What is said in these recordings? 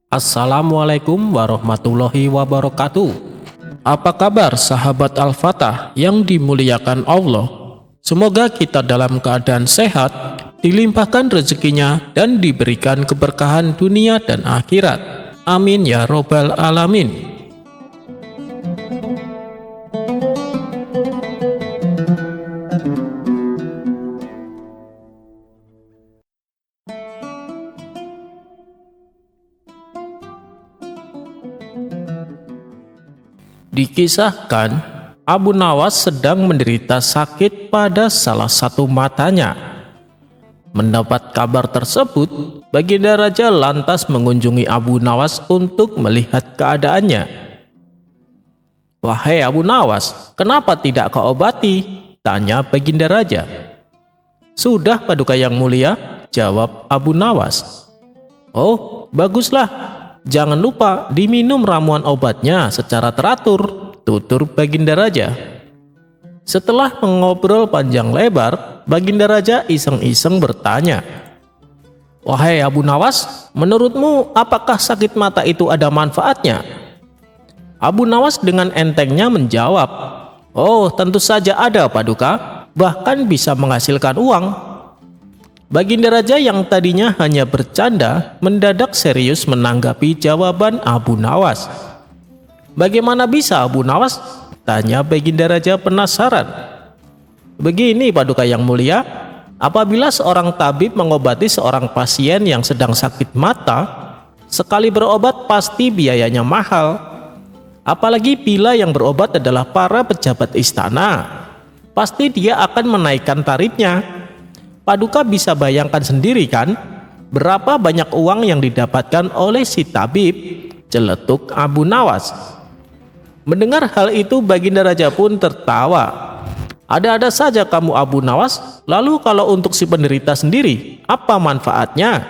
Assalamualaikum warahmatullahi wabarakatuh. Apa kabar sahabat Al-Fatah yang dimuliakan Allah? Semoga kita dalam keadaan sehat, dilimpahkan rezekinya dan diberikan keberkahan dunia dan akhirat. Amin ya robbal alamin. Dikisahkan, Abu Nawas sedang menderita sakit pada salah satu matanya. Mendapat kabar tersebut, Baginda Raja lantas mengunjungi Abu Nawas untuk melihat keadaannya. "Wahai Abu Nawas, kenapa tidak kau obati?" tanya Baginda Raja. "Sudah, Paduka Yang Mulia," jawab Abu Nawas. "Oh, baguslah. Jangan lupa diminum ramuan obatnya secara teratur," tutur Baginda Raja. Setelah mengobrol panjang lebar, Baginda Raja iseng-iseng bertanya, "Wahai Abu Nawas, menurutmu apakah sakit mata itu ada manfaatnya?" Abu Nawas dengan entengnya menjawab, "Oh, tentu saja ada, Paduka, bahkan bisa menghasilkan uang." Baginda Raja yang tadinya hanya bercanda mendadak serius menanggapi jawaban Abu Nawas. "Bagaimana bisa, Abu Nawas?" tanya Baginda Raja penasaran. "Begini, Paduka Yang Mulia, apabila seorang tabib mengobati seorang pasien yang sedang sakit mata, sekali berobat pasti biayanya mahal. Apalagi bila yang berobat adalah para pejabat istana, pasti dia akan menaikkan tarifnya. Paduka bisa bayangkan sendiri kan, berapa banyak uang yang didapatkan oleh si tabib," celetuk Abu Nawas. Mendengar hal itu, Baginda Raja pun tertawa. "Ada-ada saja kamu, Abu Nawas. Lalu kalau untuk si penderita sendiri, apa manfaatnya?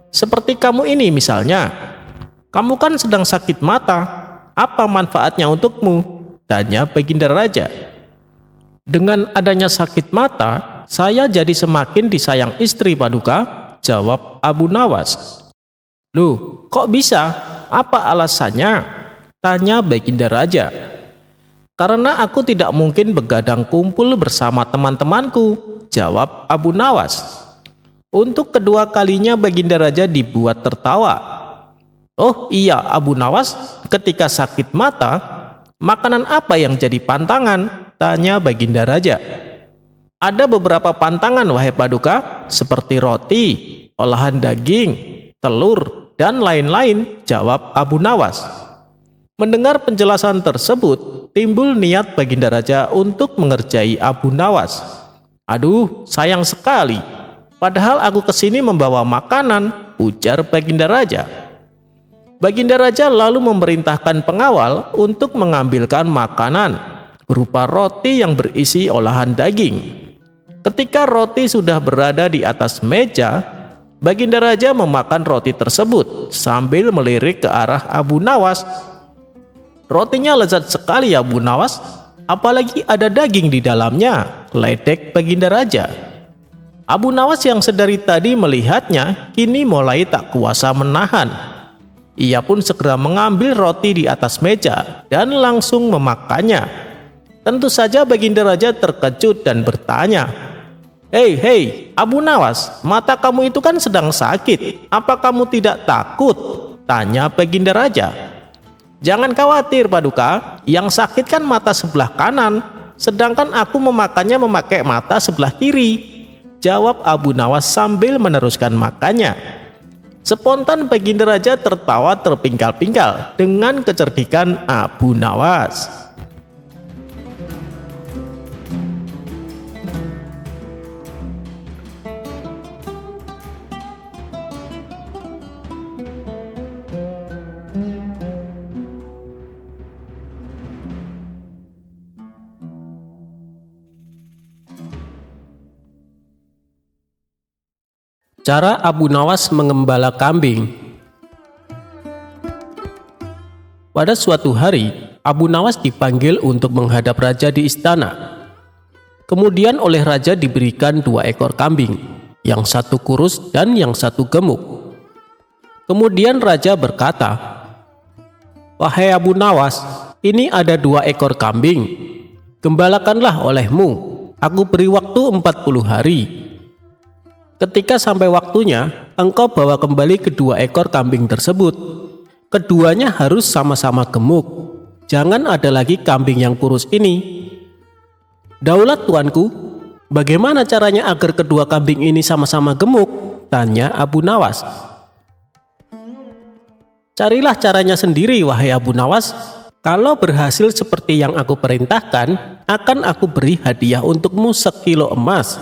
Seperti kamu ini misalnya. Kamu kan sedang sakit mata. Apa manfaatnya untukmu?" tanya Baginda Raja. "Dengan adanya sakit mata, saya jadi semakin disayang istri, Paduka," jawab Abu Nawas. "Loh, kok bisa? Apa alasannya?" tanya Baginda Raja. "Karena aku tidak mungkin begadang kumpul bersama teman-temanku," jawab Abu Nawas. Untuk kedua kalinya Baginda Raja dibuat tertawa. "Oh iya, Abu Nawas, ketika sakit mata, makanan apa yang jadi pantangan?" tanya Baginda Raja. "Ada beberapa pantangan, wahai Paduka, seperti roti, olahan daging, telur, dan lain-lain," jawab Abu Nawas. Mendengar penjelasan tersebut, timbul niat Baginda Raja untuk mengerjai Abu Nawas. "Aduh, sayang sekali. Padahal aku kesini membawa makanan," ujar Baginda Raja. Baginda Raja lalu memerintahkan pengawal untuk mengambilkan makanan berupa roti yang berisi olahan daging. Ketika roti sudah berada di atas meja, Baginda Raja memakan roti tersebut sambil melirik ke arah Abu Nawas. "Rotinya lezat sekali, Abu Nawas, apalagi ada daging di dalamnya," ledek Baginda Raja. Abu Nawas yang sedari tadi melihatnya kini mulai tak kuasa menahan. Ia pun segera mengambil roti di atas meja dan langsung memakannya. Tentu saja Baginda Raja terkejut dan bertanya, Hei, Abu Nawas, mata kamu itu kan sedang sakit. Apa kamu tidak takut?" tanya Baginda Raja. "Jangan khawatir, Paduka, yang sakit kan mata sebelah kanan, sedangkan aku memakannya memakai mata sebelah kiri," jawab Abu Nawas sambil meneruskan makannya. Spontan Baginda Raja tertawa terpingkal-pingkal dengan kecerdikan Abu Nawas. Cara Abu Nawas mengembala kambing. Pada suatu hari, Abu Nawas dipanggil untuk menghadap raja di istana. Kemudian oleh raja diberikan 2 ekor kambing, yang satu kurus dan yang satu gemuk. Kemudian raja berkata, "Wahai Abu Nawas, ini ada 2 ekor kambing. Gembalakanlah olehmu. Aku beri waktu 40 hari. Ketika sampai waktunya, engkau bawa kembali kedua ekor kambing tersebut. Keduanya harus sama-sama gemuk. Jangan ada lagi kambing yang kurus ini." "Daulat tuanku, bagaimana caranya agar kedua kambing ini sama-sama gemuk?" tanya Abu Nawas. "Carilah caranya sendiri, wahai Abu Nawas. Kalau berhasil seperti yang aku perintahkan, akan aku beri hadiah untukmu 1 kilo emas.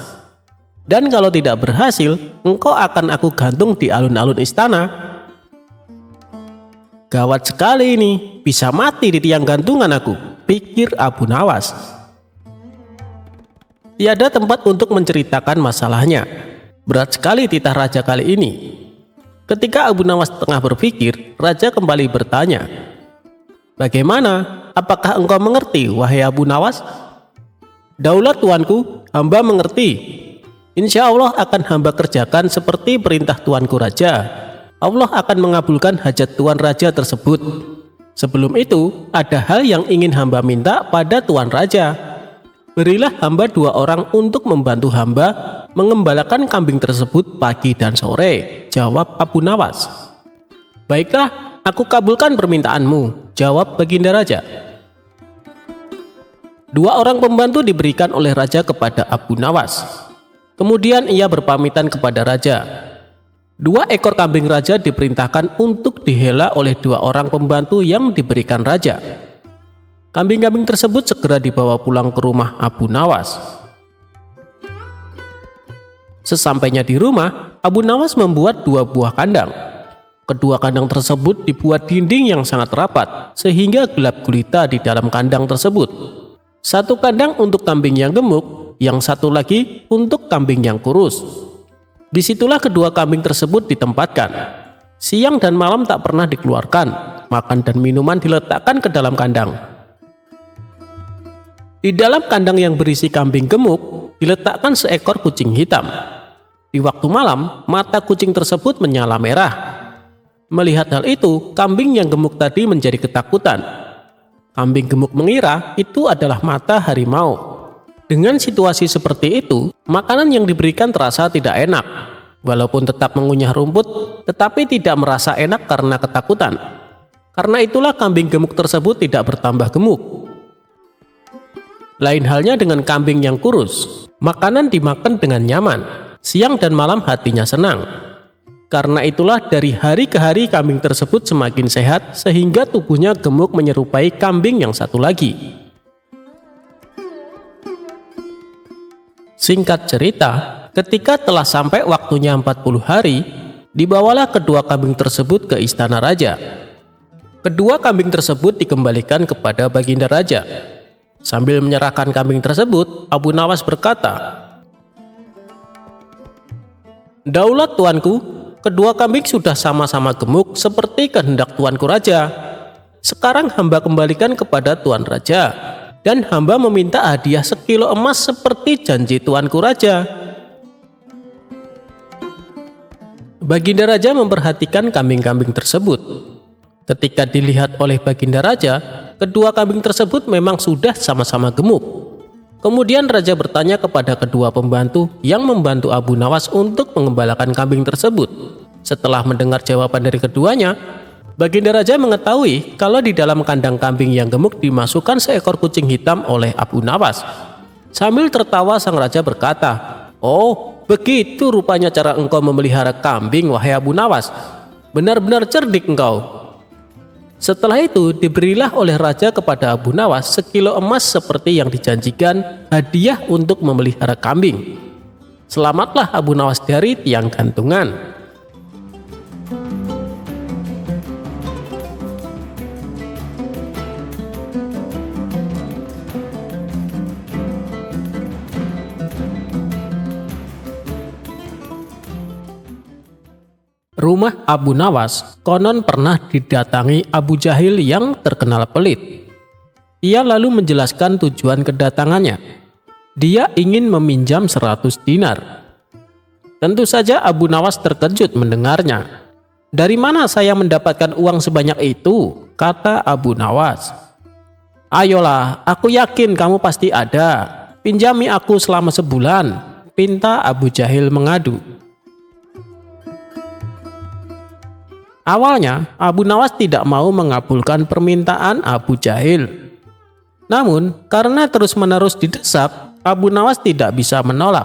Dan kalau tidak berhasil, engkau akan aku gantung di alun-alun istana." "Gawat sekali ini, bisa mati di tiang gantungan aku," pikir Abu Nawas. Tiada tempat untuk menceritakan masalahnya. Berat sekali titah raja kali ini. Ketika Abu Nawas tengah berpikir, raja kembali bertanya, "Bagaimana? Apakah engkau mengerti, wahai Abu Nawas?" "Daulat tuanku, hamba mengerti. Insya Allah akan hamba kerjakan seperti perintah tuanku raja. Allah akan mengabulkan hajat tuan raja tersebut. Sebelum itu, ada hal yang ingin hamba minta pada tuan raja. Berilah hamba 2 orang untuk membantu hamba mengembalakan kambing tersebut pagi dan sore," jawab Abu Nawas. "Baiklah, aku kabulkan permintaanmu," jawab baginda raja. 2 orang pembantu diberikan oleh raja kepada Abu Nawas. Kemudian ia berpamitan kepada raja. 2 ekor kambing raja diperintahkan untuk dihela oleh 2 orang pembantu yang diberikan raja. Kambing-kambing tersebut segera dibawa pulang ke rumah Abu Nawas. Sesampainya di rumah, Abu Nawas membuat 2 buah kandang. Kedua kandang tersebut dibuat dinding yang sangat rapat, sehingga gelap gulita di dalam kandang tersebut. 1 kandang untuk kambing yang gemuk, yang 1 lagi untuk kambing yang kurus. Disitulah kedua kambing tersebut ditempatkan. Siang dan malam tak pernah dikeluarkan, makan dan minuman diletakkan ke dalam kandang. Di dalam kandang yang berisi kambing gemuk, diletakkan seekor kucing hitam. Di waktu malam, mata kucing tersebut menyala merah. Melihat hal itu, kambing yang gemuk tadi menjadi ketakutan. Kambing gemuk mengira itu adalah mata harimau. Dengan situasi seperti itu, makanan yang diberikan terasa tidak enak. Walaupun tetap mengunyah rumput, tetapi tidak merasa enak karena ketakutan. Karena itulah kambing gemuk tersebut tidak bertambah gemuk. Lain halnya dengan kambing yang kurus, makanan dimakan dengan nyaman, siang dan malam hatinya senang. Karena itulah dari hari ke hari kambing tersebut semakin sehat sehingga tubuhnya gemuk menyerupai kambing yang satu lagi. Singkat cerita, ketika telah sampai waktunya 40 hari, dibawalah kedua kambing tersebut ke istana raja. Kedua kambing tersebut dikembalikan kepada baginda raja. Sambil menyerahkan kambing tersebut, Abu Nawas berkata, "Daulat tuanku, kedua kambing sudah sama-sama gemuk seperti kehendak tuanku raja. Sekarang hamba kembalikan kepada tuan raja, dan hamba meminta hadiah 1 kilo emas seperti janji tuanku raja." Baginda raja memperhatikan kambing-kambing tersebut. Ketika dilihat oleh baginda raja, kedua kambing tersebut memang sudah sama-sama gemuk. Kemudian raja bertanya kepada kedua pembantu yang membantu Abu Nawas untuk mengembalakan kambing tersebut. Setelah mendengar jawaban dari keduanya, baginda raja mengetahui kalau di dalam kandang kambing yang gemuk dimasukkan seekor kucing hitam oleh Abu Nawas. Sambil tertawa sang raja berkata, "Oh, begitu rupanya cara engkau memelihara kambing, wahai Abu Nawas. Benar-benar cerdik engkau." Setelah itu diberilah oleh raja kepada Abu Nawas 1 kilo emas seperti yang dijanjikan hadiah untuk memelihara kambing. Selamatlah Abu Nawas dari tiang gantungan. Rumah Abu Nawas konon pernah didatangi Abu Jahil yang terkenal pelit. Ia lalu menjelaskan tujuan kedatangannya. Dia ingin meminjam 100 dinar. Tentu saja Abu Nawas terkejut mendengarnya. "Dari mana saya mendapatkan uang sebanyak itu?" kata Abu Nawas. "Ayolah, aku yakin kamu pasti ada. Pinjami aku selama sebulan," pinta Abu Jahil mengadu. Awalnya, Abu Nawas tidak mau mengabulkan permintaan Abu Jahil. Namun, karena terus-menerus didesak, Abu Nawas tidak bisa menolak.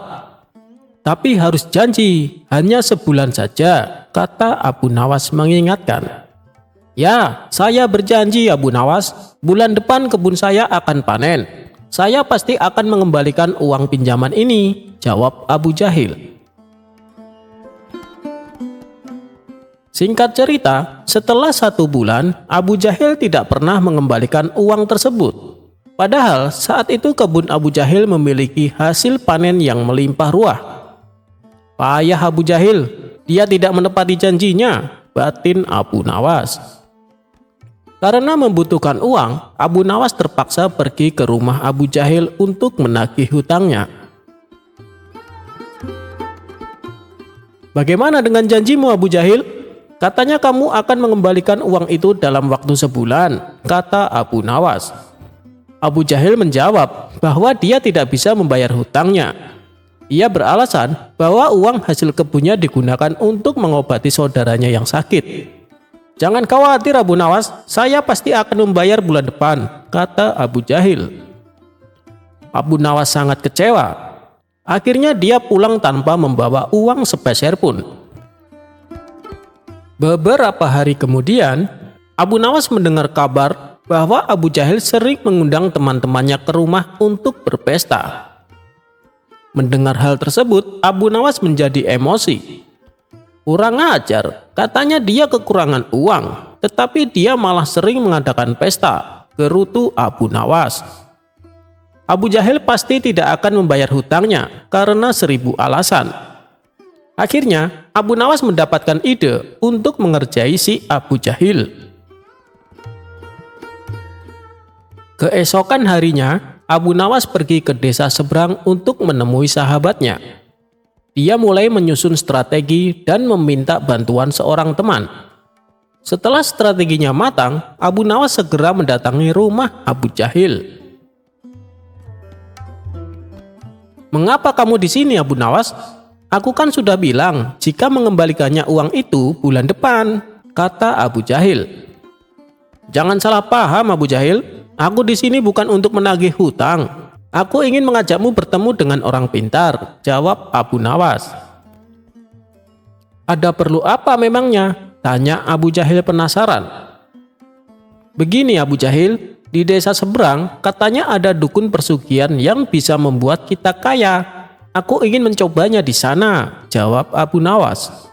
"Tapi harus janji, hanya sebulan saja," kata Abu Nawas mengingatkan. "Ya, saya berjanji Abu Nawas, bulan depan kebun saya akan panen. Saya pasti akan mengembalikan uang pinjaman ini," jawab Abu Jahil. Singkat cerita, setelah 1 bulan, Abu Jahil tidak pernah mengembalikan uang tersebut. Padahal saat itu kebun Abu Jahil memiliki hasil panen yang melimpah ruah. "Payah Abu Jahil, dia tidak menepati janjinya," batin Abu Nawas. Karena membutuhkan uang, Abu Nawas terpaksa pergi ke rumah Abu Jahil untuk menagih hutangnya. "Bagaimana dengan janjimu Abu Jahil? Katanya kamu akan mengembalikan uang itu dalam waktu sebulan," kata Abu Nawas. Abu Jahil menjawab bahwa dia tidak bisa membayar hutangnya. Ia beralasan bahwa uang hasil kebunnya digunakan untuk mengobati saudaranya yang sakit. "Jangan khawatir Abu Nawas, saya pasti akan membayar bulan depan," kata Abu Jahil. Abu Nawas sangat kecewa. Akhirnya dia pulang tanpa membawa uang sepeser pun. Beberapa hari kemudian, Abu Nawas mendengar kabar bahwa Abu Jahil sering mengundang teman-temannya ke rumah untuk berpesta. Mendengar hal tersebut, Abu Nawas menjadi emosi. "Kurang ajar, katanya dia kekurangan uang, tetapi dia malah sering mengadakan pesta," gerutu Abu Nawas. Abu Jahil pasti tidak akan membayar hutangnya karena 1000 alasan. Akhirnya, Abu Nawas mendapatkan ide untuk mengerjai si Abu Jahil. Keesokan harinya, Abu Nawas pergi ke desa seberang untuk menemui sahabatnya. Dia mulai menyusun strategi dan meminta bantuan seorang teman. Setelah strateginya matang, Abu Nawas segera mendatangi rumah Abu Jahil. "Mengapa kamu di sini Abu Nawas? Aku kan sudah bilang jika mengembalikannya uang itu bulan depan," kata Abu Jahil. "Jangan salah paham Abu Jahil, aku di sini bukan untuk menagih hutang. Aku ingin mengajakmu bertemu dengan orang pintar," jawab Abu Nawas. "Ada perlu apa memangnya?" tanya Abu Jahil penasaran. "Begini Abu Jahil, di desa seberang katanya ada dukun persugihan yang bisa membuat kita kaya. Aku ingin mencobanya di sana," jawab Abu Nawas.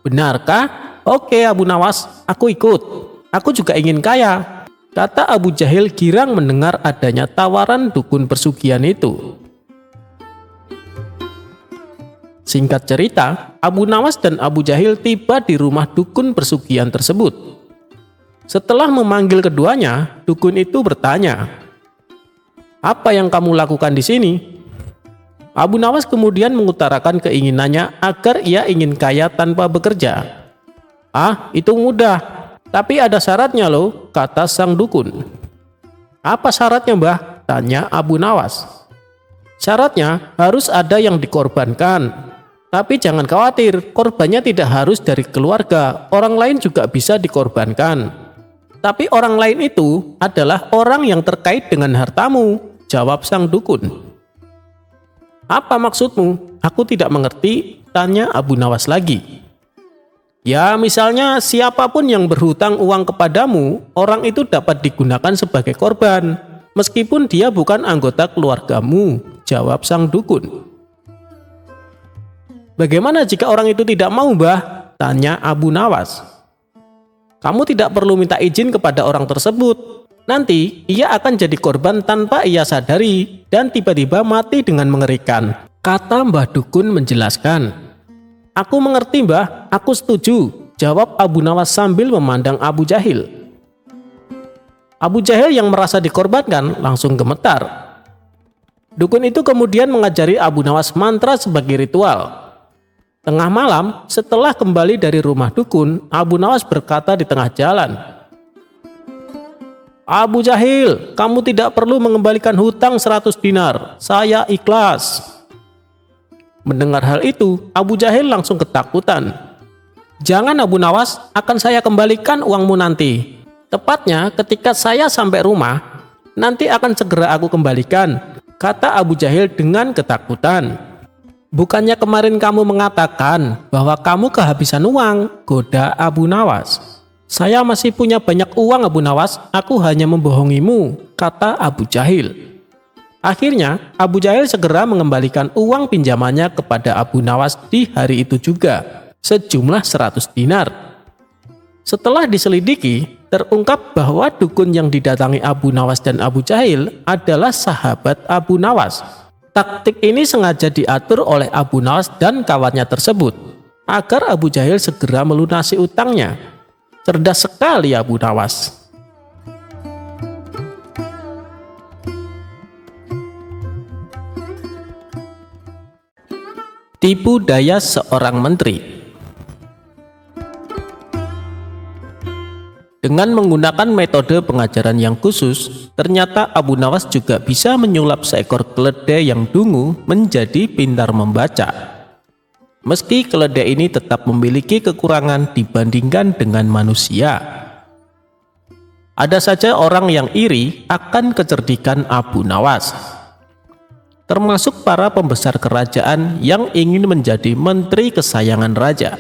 "Benarkah? Oke Abu Nawas, aku ikut. Aku juga ingin kaya," kata Abu Jahil girang mendengar adanya tawaran dukun persugihan itu. Singkat cerita, Abu Nawas dan Abu Jahil tiba di rumah dukun persugihan tersebut. Setelah memanggil keduanya, dukun itu bertanya, "Apa yang kamu lakukan di sini?" Abu Nawas kemudian mengutarakan keinginannya agar ia ingin kaya tanpa bekerja. "Ah, itu mudah, tapi ada syaratnya loh," kata sang dukun. "Apa syaratnya Mbah?" tanya Abu Nawas. "Syaratnya harus ada yang dikorbankan. Tapi jangan khawatir, korbannya tidak harus dari keluarga, orang lain juga bisa dikorbankan. Tapi orang lain itu adalah orang yang terkait dengan hartamu," jawab sang dukun. "Apa maksudmu? Aku tidak mengerti," tanya Abu Nawas lagi. "Ya, misalnya siapapun yang berhutang uang kepadamu, orang itu dapat digunakan sebagai korban, meskipun dia bukan anggota keluargamu," jawab sang dukun. "Bagaimana jika orang itu tidak mau Mbah?" tanya Abu Nawas. "Kamu tidak perlu minta izin kepada orang tersebut. Nanti ia akan jadi korban tanpa ia sadari dan tiba-tiba mati dengan mengerikan," kata Mbah Dukun menjelaskan. "Aku mengerti Mbah, aku setuju," jawab Abu Nawas sambil memandang Abu Jahil. Abu Jahil yang merasa dikorbankan langsung gemetar. Dukun itu kemudian mengajari Abu Nawas mantra sebagai ritual. Tengah malam, setelah kembali dari rumah dukun, Abu Nawas berkata di tengah jalan, "Abu Jahil, kamu tidak perlu mengembalikan hutang 100 dinar. Saya ikhlas." Mendengar hal itu, Abu Jahil langsung ketakutan. "Jangan Abu Nawas, akan saya kembalikan uangmu nanti. Tepatnya ketika saya sampai rumah, nanti akan segera aku kembalikan," kata Abu Jahil dengan ketakutan. "Bukannya kemarin kamu mengatakan bahwa kamu kehabisan uang?" goda Abu Nawas. "Saya masih punya banyak uang Abu Nawas, aku hanya membohongimu," kata Abu Jahil. Akhirnya Abu Jahil segera mengembalikan uang pinjamannya kepada Abu Nawas di hari itu juga, sejumlah 100 dinar. Setelah diselidiki, terungkap bahwa dukun yang didatangi Abu Nawas dan Abu Jahil adalah sahabat Abu Nawas. Taktik ini sengaja diatur oleh Abu Nawas dan kawannya tersebut agar Abu Jahil segera melunasi utangnya. Cerdas sekali Abu Nawas. Tipu daya seorang menteri. Dengan menggunakan metode pengajaran yang khusus, ternyata Abu Nawas juga bisa menyulap seekor keledai yang dungu menjadi pintar membaca. Meski keledai ini tetap memiliki kekurangan dibandingkan dengan manusia. Ada saja orang yang iri akan kecerdikan Abu Nawas, termasuk para pembesar kerajaan yang ingin menjadi menteri kesayangan raja.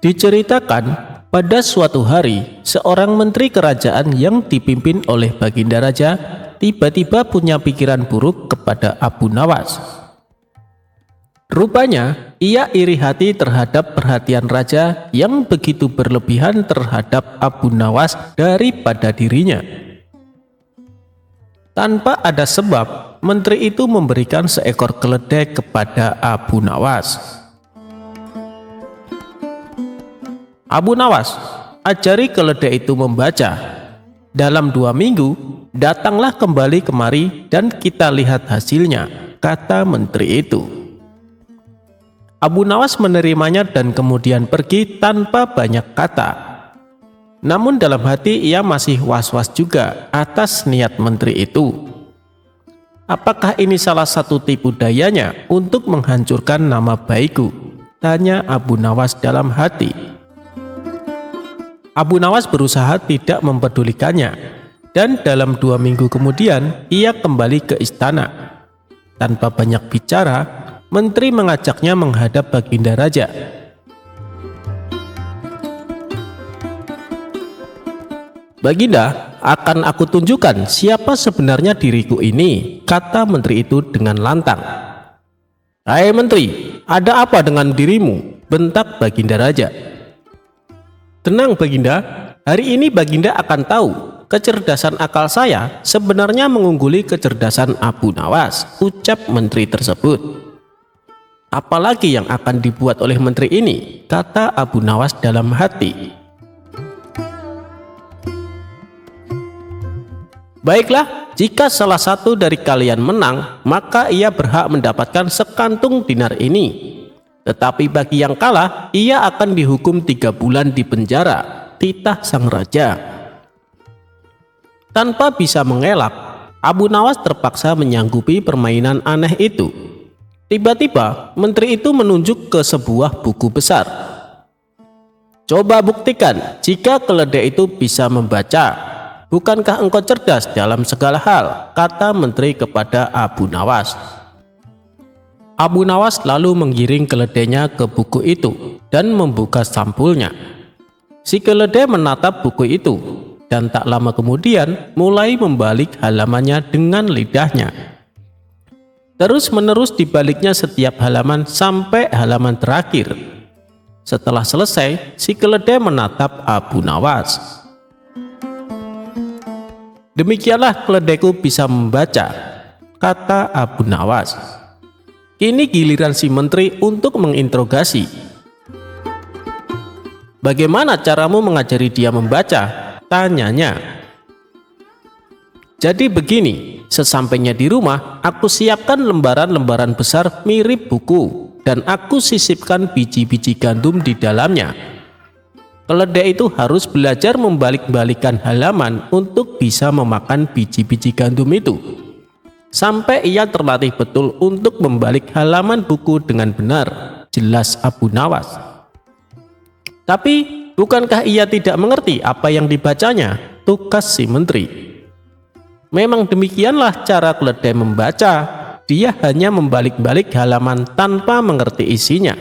Diceritakan, pada suatu hari, seorang menteri kerajaan yang dipimpin oleh Baginda Raja tiba-tiba punya pikiran buruk kepada Abu Nawas. Rupanya, ia iri hati terhadap perhatian raja yang begitu berlebihan terhadap Abu Nawas daripada dirinya. Tanpa ada sebab, menteri itu memberikan seekor keledai kepada Abu Nawas. "Abu Nawas, ajari keledai itu membaca. Dalam 2 minggu, datanglah kembali kemari dan kita lihat hasilnya," kata menteri itu. Abu Nawas menerimanya dan kemudian pergi tanpa banyak kata. Namun dalam hati ia masih was-was juga atas niat menteri itu. "Apakah ini salah satu tipu dayanya untuk menghancurkan nama baikku?" tanya Abu Nawas dalam hati. Abu Nawas berusaha tidak mempedulikannya, dan dalam 2 minggu kemudian ia kembali ke istana. Tanpa banyak bicara, menteri mengajaknya menghadap Baginda Raja. "Baginda, akan aku tunjukkan siapa sebenarnya diriku ini," kata menteri itu dengan lantang. "Hai menteri, ada apa dengan dirimu?" bentak Baginda Raja. "Tenang Baginda, hari ini Baginda akan tahu kecerdasan akal saya sebenarnya mengungguli kecerdasan Abu Nawas," ucap menteri tersebut. "Apalagi yang akan dibuat oleh menteri ini?" kata Abu Nawas dalam hati. "Baiklah, jika salah satu dari kalian menang, maka ia berhak mendapatkan sekantung dinar ini. Tetapi bagi yang kalah, ia akan dihukum 3 bulan di penjara," titah sang raja. Tanpa bisa mengelak, Abu Nawas terpaksa menyanggupi permainan aneh itu. Tiba-tiba, menteri itu menunjuk ke sebuah buku besar. "Coba buktikan jika keledai itu bisa membaca. Bukankah engkau cerdas dalam segala hal?" kata menteri kepada Abu Nawas. Abu Nawas lalu menggiring keledainya ke buku itu dan membuka sampulnya. Si keledai menatap buku itu dan tak lama kemudian mulai membalik halamannya dengan lidahnya. Terus-menerus dibaliknya setiap halaman sampai halaman terakhir. Setelah selesai, si keledai menatap Abu Nawas. "Demikianlah keledaiku bisa membaca," kata Abu Nawas. Kini giliran si menteri untuk menginterogasi. "Bagaimana caramu mengajari dia membaca?" tanyanya. Jadi begini, sesampainya di rumah, aku siapkan lembaran-lembaran besar mirip buku dan aku sisipkan biji-biji gandum di dalamnya. Keledai itu harus belajar membalik-balikan halaman untuk bisa memakan biji-biji gandum itu. Sampai ia terlatih betul untuk membalik halaman buku dengan benar, jelas Abu Nawas. Tapi bukankah ia tidak mengerti apa yang dibacanya? Tukas si menteri. Memang demikianlah cara keledai membaca. Dia hanya membalik-balik halaman tanpa mengerti isinya.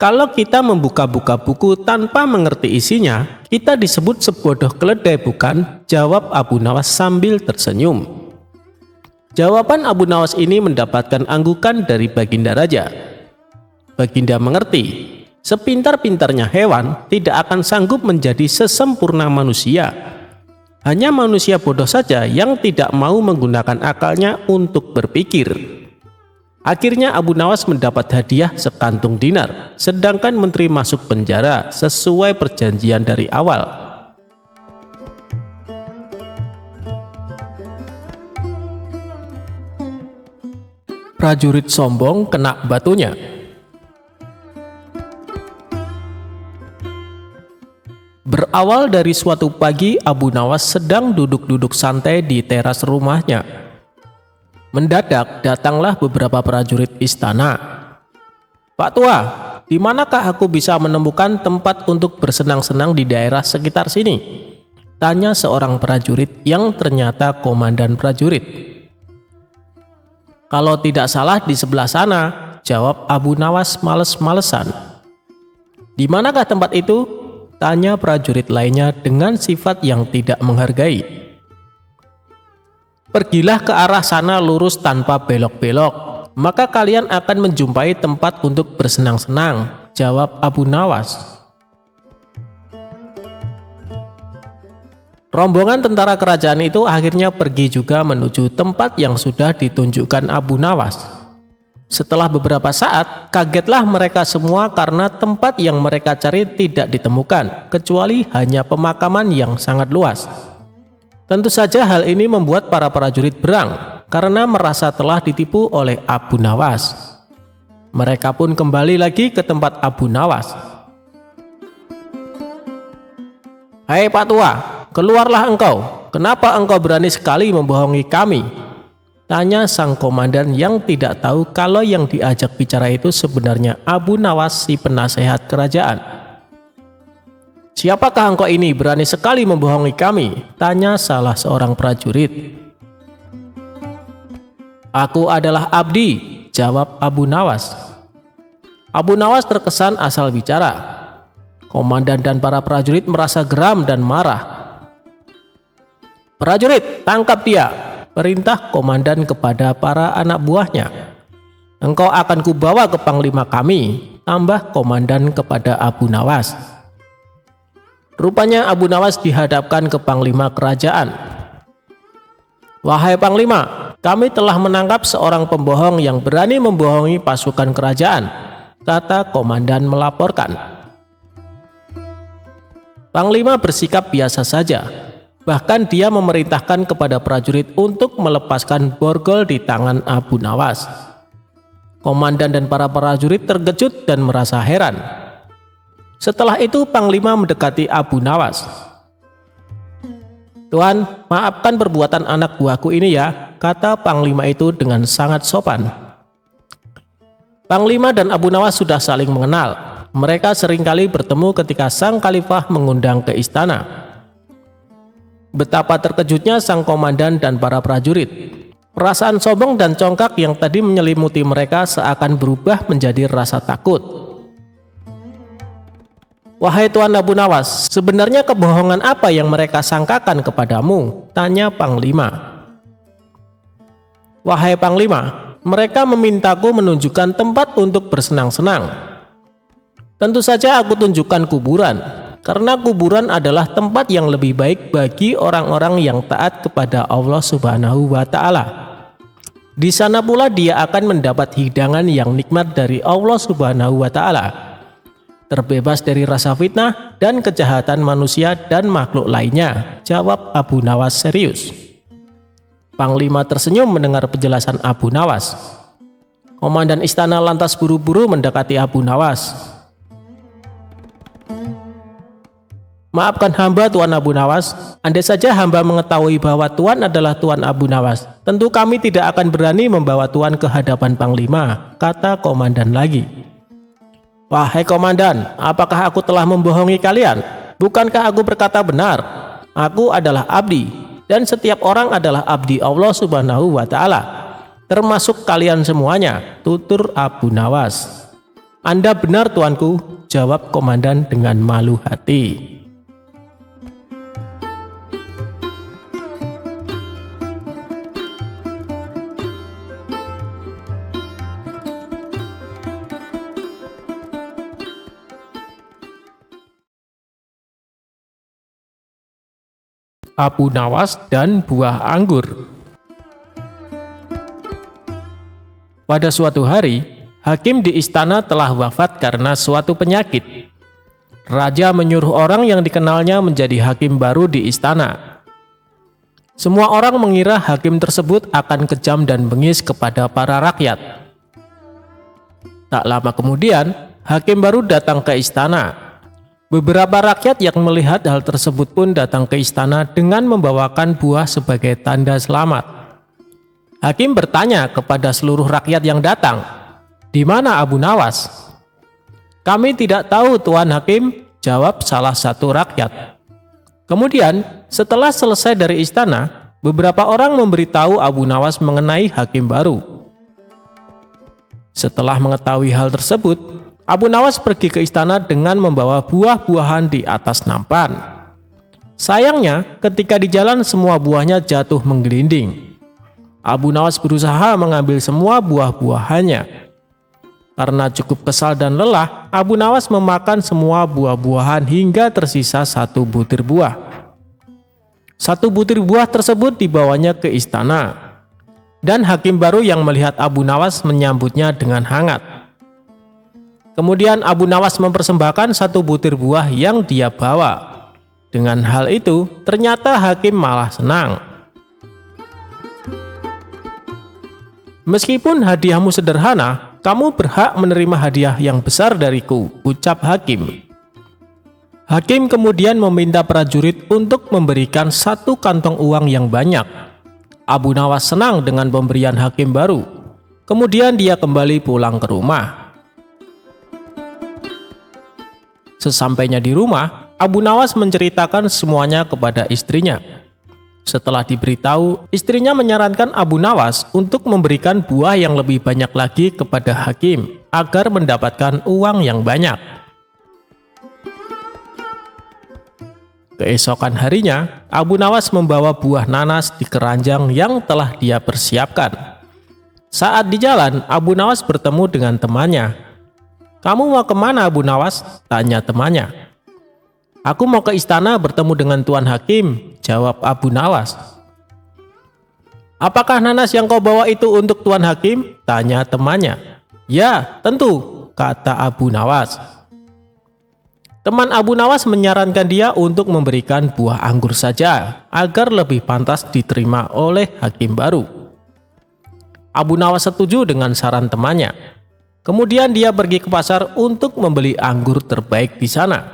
Kalau kita membuka-buka buku tanpa mengerti isinya, kita disebut sebodoh keledai, bukan? Jawab Abu Nawas sambil tersenyum. Jawaban Abu Nawas ini mendapatkan anggukan dari Baginda Raja. Baginda mengerti, sepintar-pintarnya hewan tidak akan sanggup menjadi sesempurna manusia. Hanya manusia bodoh saja yang tidak mau menggunakan akalnya untuk berpikir. Akhirnya Abu Nawas mendapat hadiah sekantung dinar, sedangkan menteri masuk penjara sesuai perjanjian dari awal. Prajurit sombong kena batunya. Berawal dari suatu pagi, Abu Nawas sedang duduk-duduk santai di teras rumahnya. Mendadak datanglah beberapa prajurit istana. "Pak Tua, di manakah aku bisa menemukan tempat untuk bersenang-senang di daerah sekitar sini?" tanya seorang prajurit yang ternyata komandan prajurit. "Kalau tidak salah di sebelah sana," jawab Abu Nawas males-malesan. "Di manakah tempat itu?" tanya prajurit lainnya dengan sifat yang tidak menghargai. "Pergilah ke arah sana lurus tanpa belok-belok, maka kalian akan menjumpai tempat untuk bersenang-senang," jawab Abu Nawas. Rombongan tentara kerajaan itu akhirnya pergi juga menuju tempat yang sudah ditunjukkan Abu Nawas. Setelah beberapa saat, kagetlah mereka semua karena tempat yang mereka cari tidak ditemukan, kecuali hanya pemakaman yang sangat luas. Tentu saja hal ini membuat para prajurit berang, karena merasa telah ditipu oleh Abu Nawas. Mereka pun kembali lagi ke tempat Abu Nawas. "Hai Pak Tua, keluarlah engkau. Kenapa engkau berani sekali membohongi kami?" tanya sang komandan yang tidak tahu kalau yang diajak bicara itu sebenarnya Abu Nawas, si penasehat kerajaan. "Siapakah engkau ini berani sekali membohongi kami?" tanya salah seorang prajurit. "Aku adalah Abdi," jawab Abu Nawas. Abu Nawas terkesan asal bicara. Komandan dan para prajurit merasa geram dan marah. "Prajurit, tangkap dia!" perintah komandan kepada para anak buahnya. "Engkau akan kubawa ke panglima kami," tambah komandan kepada Abu Nawas. Rupanya Abu Nawas dihadapkan ke panglima kerajaan. "Wahai panglima, kami telah menangkap seorang pembohong yang berani membohongi pasukan kerajaan," kata komandan melaporkan. Panglima bersikap biasa saja. Bahkan dia memerintahkan kepada prajurit untuk melepaskan borgol di tangan Abu Nawas. Komandan dan para prajurit terkejut dan merasa heran. Setelah itu panglima mendekati Abu Nawas. "Tuan, maafkan perbuatan anak buahku ini ya," kata panglima itu dengan sangat sopan. Panglima dan Abu Nawas sudah saling mengenal. Mereka seringkali bertemu ketika sang khalifah mengundang ke istana. Betapa terkejutnya sang komandan dan para prajurit. Perasaan sombong dan congkak yang tadi menyelimuti mereka seakan berubah menjadi rasa takut. "Wahai Tuan Abu Nawas, sebenarnya kebohongan apa yang mereka sangkakan kepadamu?" tanya panglima. "Wahai panglima, mereka memintaku menunjukkan tempat untuk bersenang-senang. Tentu saja aku tunjukkan kuburan. Karena kuburan adalah tempat yang lebih baik bagi orang-orang yang taat kepada Allah Subhanahu wa Ta'ala. Di sana pula dia akan mendapat hidangan yang nikmat dari Allah Subhanahu wa Ta'ala, terbebas dari rasa fitnah dan kejahatan manusia dan makhluk lainnya," jawab Abu Nawas serius. Panglima tersenyum mendengar penjelasan Abu Nawas. Komandan istana lantas buru-buru mendekati Abu Nawas. Maafkan hamba Tuan Abu Nawas, andai saja hamba mengetahui bahwa Tuan adalah Tuan Abu Nawas, tentu kami tidak akan berani membawa Tuan ke hadapan Panglima, kata komandan lagi. Wahai komandan, apakah aku telah membohongi kalian? Bukankah aku berkata benar? Aku adalah abdi, dan setiap orang adalah abdi Allah Subhanahu wa Ta'ala, termasuk kalian semuanya, tutur Abu Nawas. Anda benar tuanku, jawab komandan dengan malu hati. Abu Nawas dan buah anggur. Pada suatu hari, hakim di istana telah wafat karena suatu penyakit. Raja menyuruh orang yang dikenalnya menjadi hakim baru di istana. Semua orang mengira hakim tersebut akan kejam dan bengis kepada para rakyat. Tak lama kemudian, hakim baru datang ke istana. Beberapa rakyat yang melihat hal tersebut pun datang ke istana dengan membawakan buah sebagai tanda selamat. Hakim bertanya kepada seluruh rakyat yang datang, "Di mana Abu Nawas?" "Kami tidak tahu, Tuan Hakim," jawab salah satu rakyat. Kemudian, setelah selesai dari istana, beberapa orang memberitahu Abu Nawas mengenai hakim baru. Setelah mengetahui hal tersebut, Abu Nawas pergi ke istana dengan membawa buah-buahan di atas nampan. Sayangnya, ketika di jalan semua buahnya jatuh menggelinding. Abu Nawas berusaha mengambil semua buah-buahannya. Karena cukup kesal dan lelah, Abu Nawas memakan semua buah-buahan hingga tersisa satu butir buah. Satu butir buah tersebut dibawanya ke istana. Dan hakim baru yang melihat Abu Nawas menyambutnya dengan hangat. Kemudian Abu Nawas mempersembahkan satu butir buah yang dia bawa. Dengan hal itu, ternyata hakim malah senang. "Meskipun hadiahmu sederhana, kamu berhak menerima hadiah yang besar dariku," ucap hakim. Hakim kemudian meminta prajurit untuk memberikan satu kantong uang yang banyak. Abu Nawas senang dengan pemberian hakim baru. Kemudian dia kembali pulang ke rumah. Sesampainya di rumah, Abu Nawas menceritakan semuanya kepada istrinya. Setelah diberitahu, istrinya menyarankan Abu Nawas untuk memberikan buah yang lebih banyak lagi kepada hakim agar mendapatkan uang yang banyak. Keesokan harinya, Abu Nawas membawa buah nanas di keranjang yang telah dia persiapkan. Saat di jalan, Abu Nawas bertemu dengan temannya. "Kamu mau kemana, Abu Nawas?" tanya temannya. "Aku mau ke istana bertemu dengan Tuan Hakim," jawab Abu Nawas. "Apakah nanas yang kau bawa itu untuk Tuan Hakim?" tanya temannya. "Ya, tentu," kata Abu Nawas. Teman Abu Nawas menyarankan dia untuk memberikan buah anggur saja agar lebih pantas diterima oleh hakim baru. Abu Nawas setuju dengan saran temannya. Kemudian dia pergi ke pasar untuk membeli anggur terbaik di sana.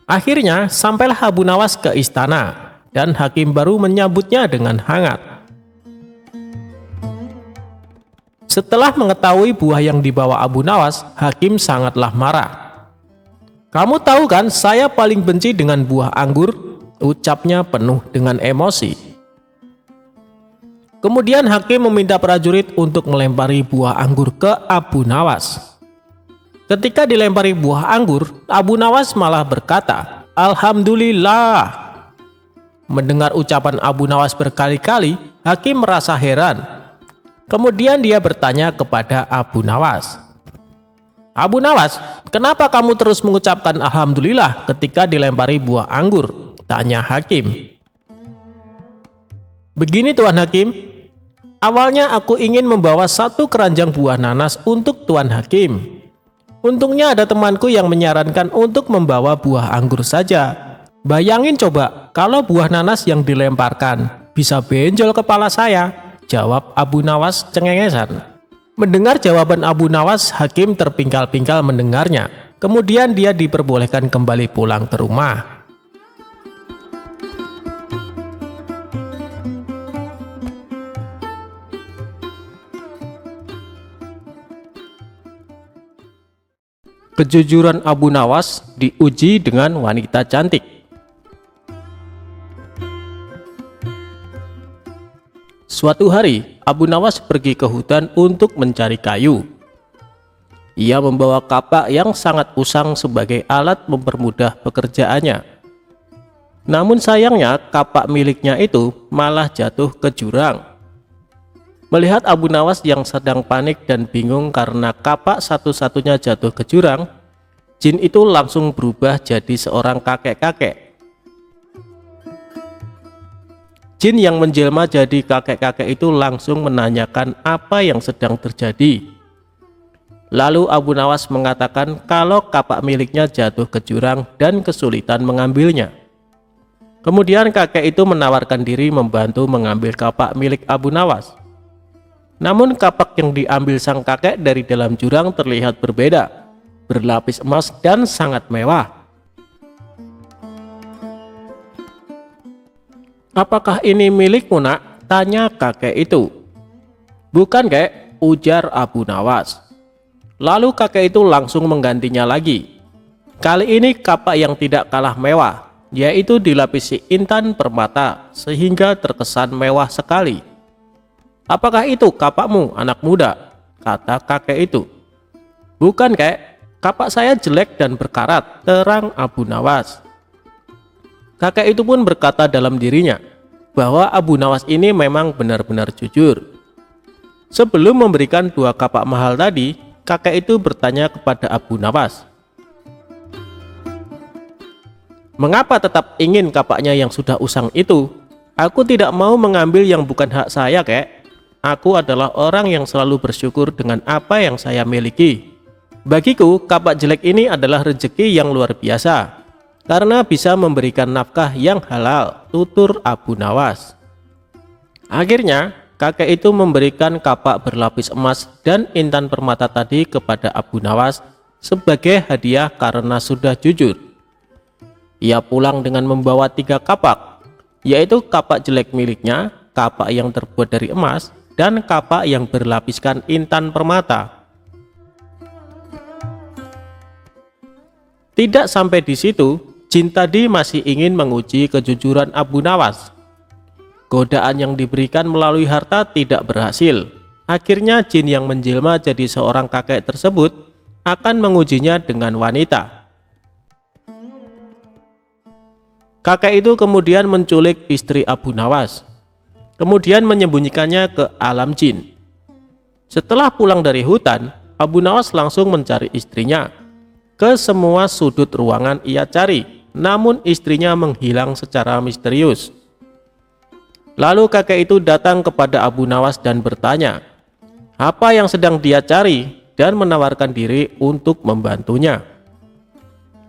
Akhirnya sampailah Abu Nawas ke istana dan hakim baru menyambutnya dengan hangat. Setelah mengetahui buah yang dibawa Abu Nawas, hakim sangatlah marah. "Kamu tahu kan saya paling benci dengan buah anggur," ucapnya penuh dengan emosi. Kemudian hakim meminta prajurit untuk melempari buah anggur ke Abu Nawas. Ketika dilempari buah anggur, Abu Nawas malah berkata, "Alhamdulillah." Mendengar ucapan Abu Nawas berkali-kali, hakim merasa heran. Kemudian dia bertanya kepada Abu Nawas, "Abu Nawas, kenapa kamu terus mengucapkan Alhamdulillah ketika dilempari buah anggur?" tanya hakim. "Begini Tuan Hakim, awalnya aku ingin membawa satu keranjang buah nanas untuk Tuan Hakim. Untungnya ada temanku yang menyarankan untuk membawa buah anggur saja. Bayangin coba kalau buah nanas yang dilemparkan. Bisa benjol kepala saya, jawab Abu Nawas cengengesan. Mendengar jawaban Abu Nawas, hakim terpingkal-pingkal mendengarnya. Kemudian dia diperbolehkan kembali pulang ke rumah. Kejujuran Abu Nawas diuji dengan wanita cantik. Suatu hari, Abu Nawas pergi ke hutan untuk mencari kayu. Ia membawa kapak yang sangat usang sebagai alat mempermudah pekerjaannya. Namun sayangnya, kapak miliknya itu malah jatuh ke jurang. Melihat Abu Nawas yang sedang panik dan bingung karena kapak satu-satunya jatuh ke jurang, jin itu langsung berubah jadi seorang kakek-kakek. Jin yang menjelma jadi kakek-kakek itu langsung menanyakan apa yang sedang terjadi. Lalu Abu Nawas mengatakan kalau kapak miliknya jatuh ke jurang dan kesulitan mengambilnya. Kemudian kakek itu menawarkan diri membantu mengambil kapak milik Abu Nawas. Namun kapak yang diambil sang kakek dari dalam jurang terlihat berbeda, berlapis emas dan sangat mewah. "Apakah ini milikmu, nak?" tanya kakek itu. "Bukan, kek," ujar Abu Nawas. Lalu kakek itu langsung menggantinya lagi. Kali ini kapak yang tidak kalah mewah, yaitu dilapisi intan permata sehingga terkesan mewah sekali. "Apakah itu kapakmu, anak muda?" kata kakek itu. "Bukan, kek, kapak saya jelek dan berkarat," terang Abu Nawas. Kakek itu pun berkata dalam dirinya bahwa Abu Nawas ini memang benar-benar jujur. Sebelum memberikan 2 kapak mahal tadi, kakek itu bertanya kepada Abu Nawas, "Mengapa tetap ingin kapaknya yang sudah usang itu? Aku tidak mau mengambil yang bukan hak saya, kek. Aku adalah orang yang selalu bersyukur dengan apa yang saya miliki. Bagiku, kapak jelek ini adalah rezeki yang luar biasa, karena bisa memberikan nafkah yang halal," tutur Abu Nawas. Akhirnya, kakek itu memberikan kapak berlapis emas dan intan permata tadi kepada Abu Nawas sebagai hadiah karena sudah jujur. Ia pulang dengan membawa 3 kapak, yaitu kapak jelek miliknya, kapak yang terbuat dari emas, dan kapak yang berlapiskan intan permata. Tidak sampai di situ, jin tadi masih ingin menguji kejujuran Abu Nawas. Godaan yang diberikan melalui harta tidak berhasil. Akhirnya jin yang menjelma jadi seorang kakek tersebut akan mengujinya dengan wanita. Kakek itu kemudian menculik istri Abu Nawas, kemudian menyembunyikannya ke alam jin. Setelah pulang dari hutan, Abu Nawas langsung mencari istrinya. Ke semua sudut ruangan ia cari, namun istrinya menghilang secara misterius. Lalu kakek itu datang kepada Abu Nawas dan bertanya apa yang sedang dia cari dan menawarkan diri untuk membantunya.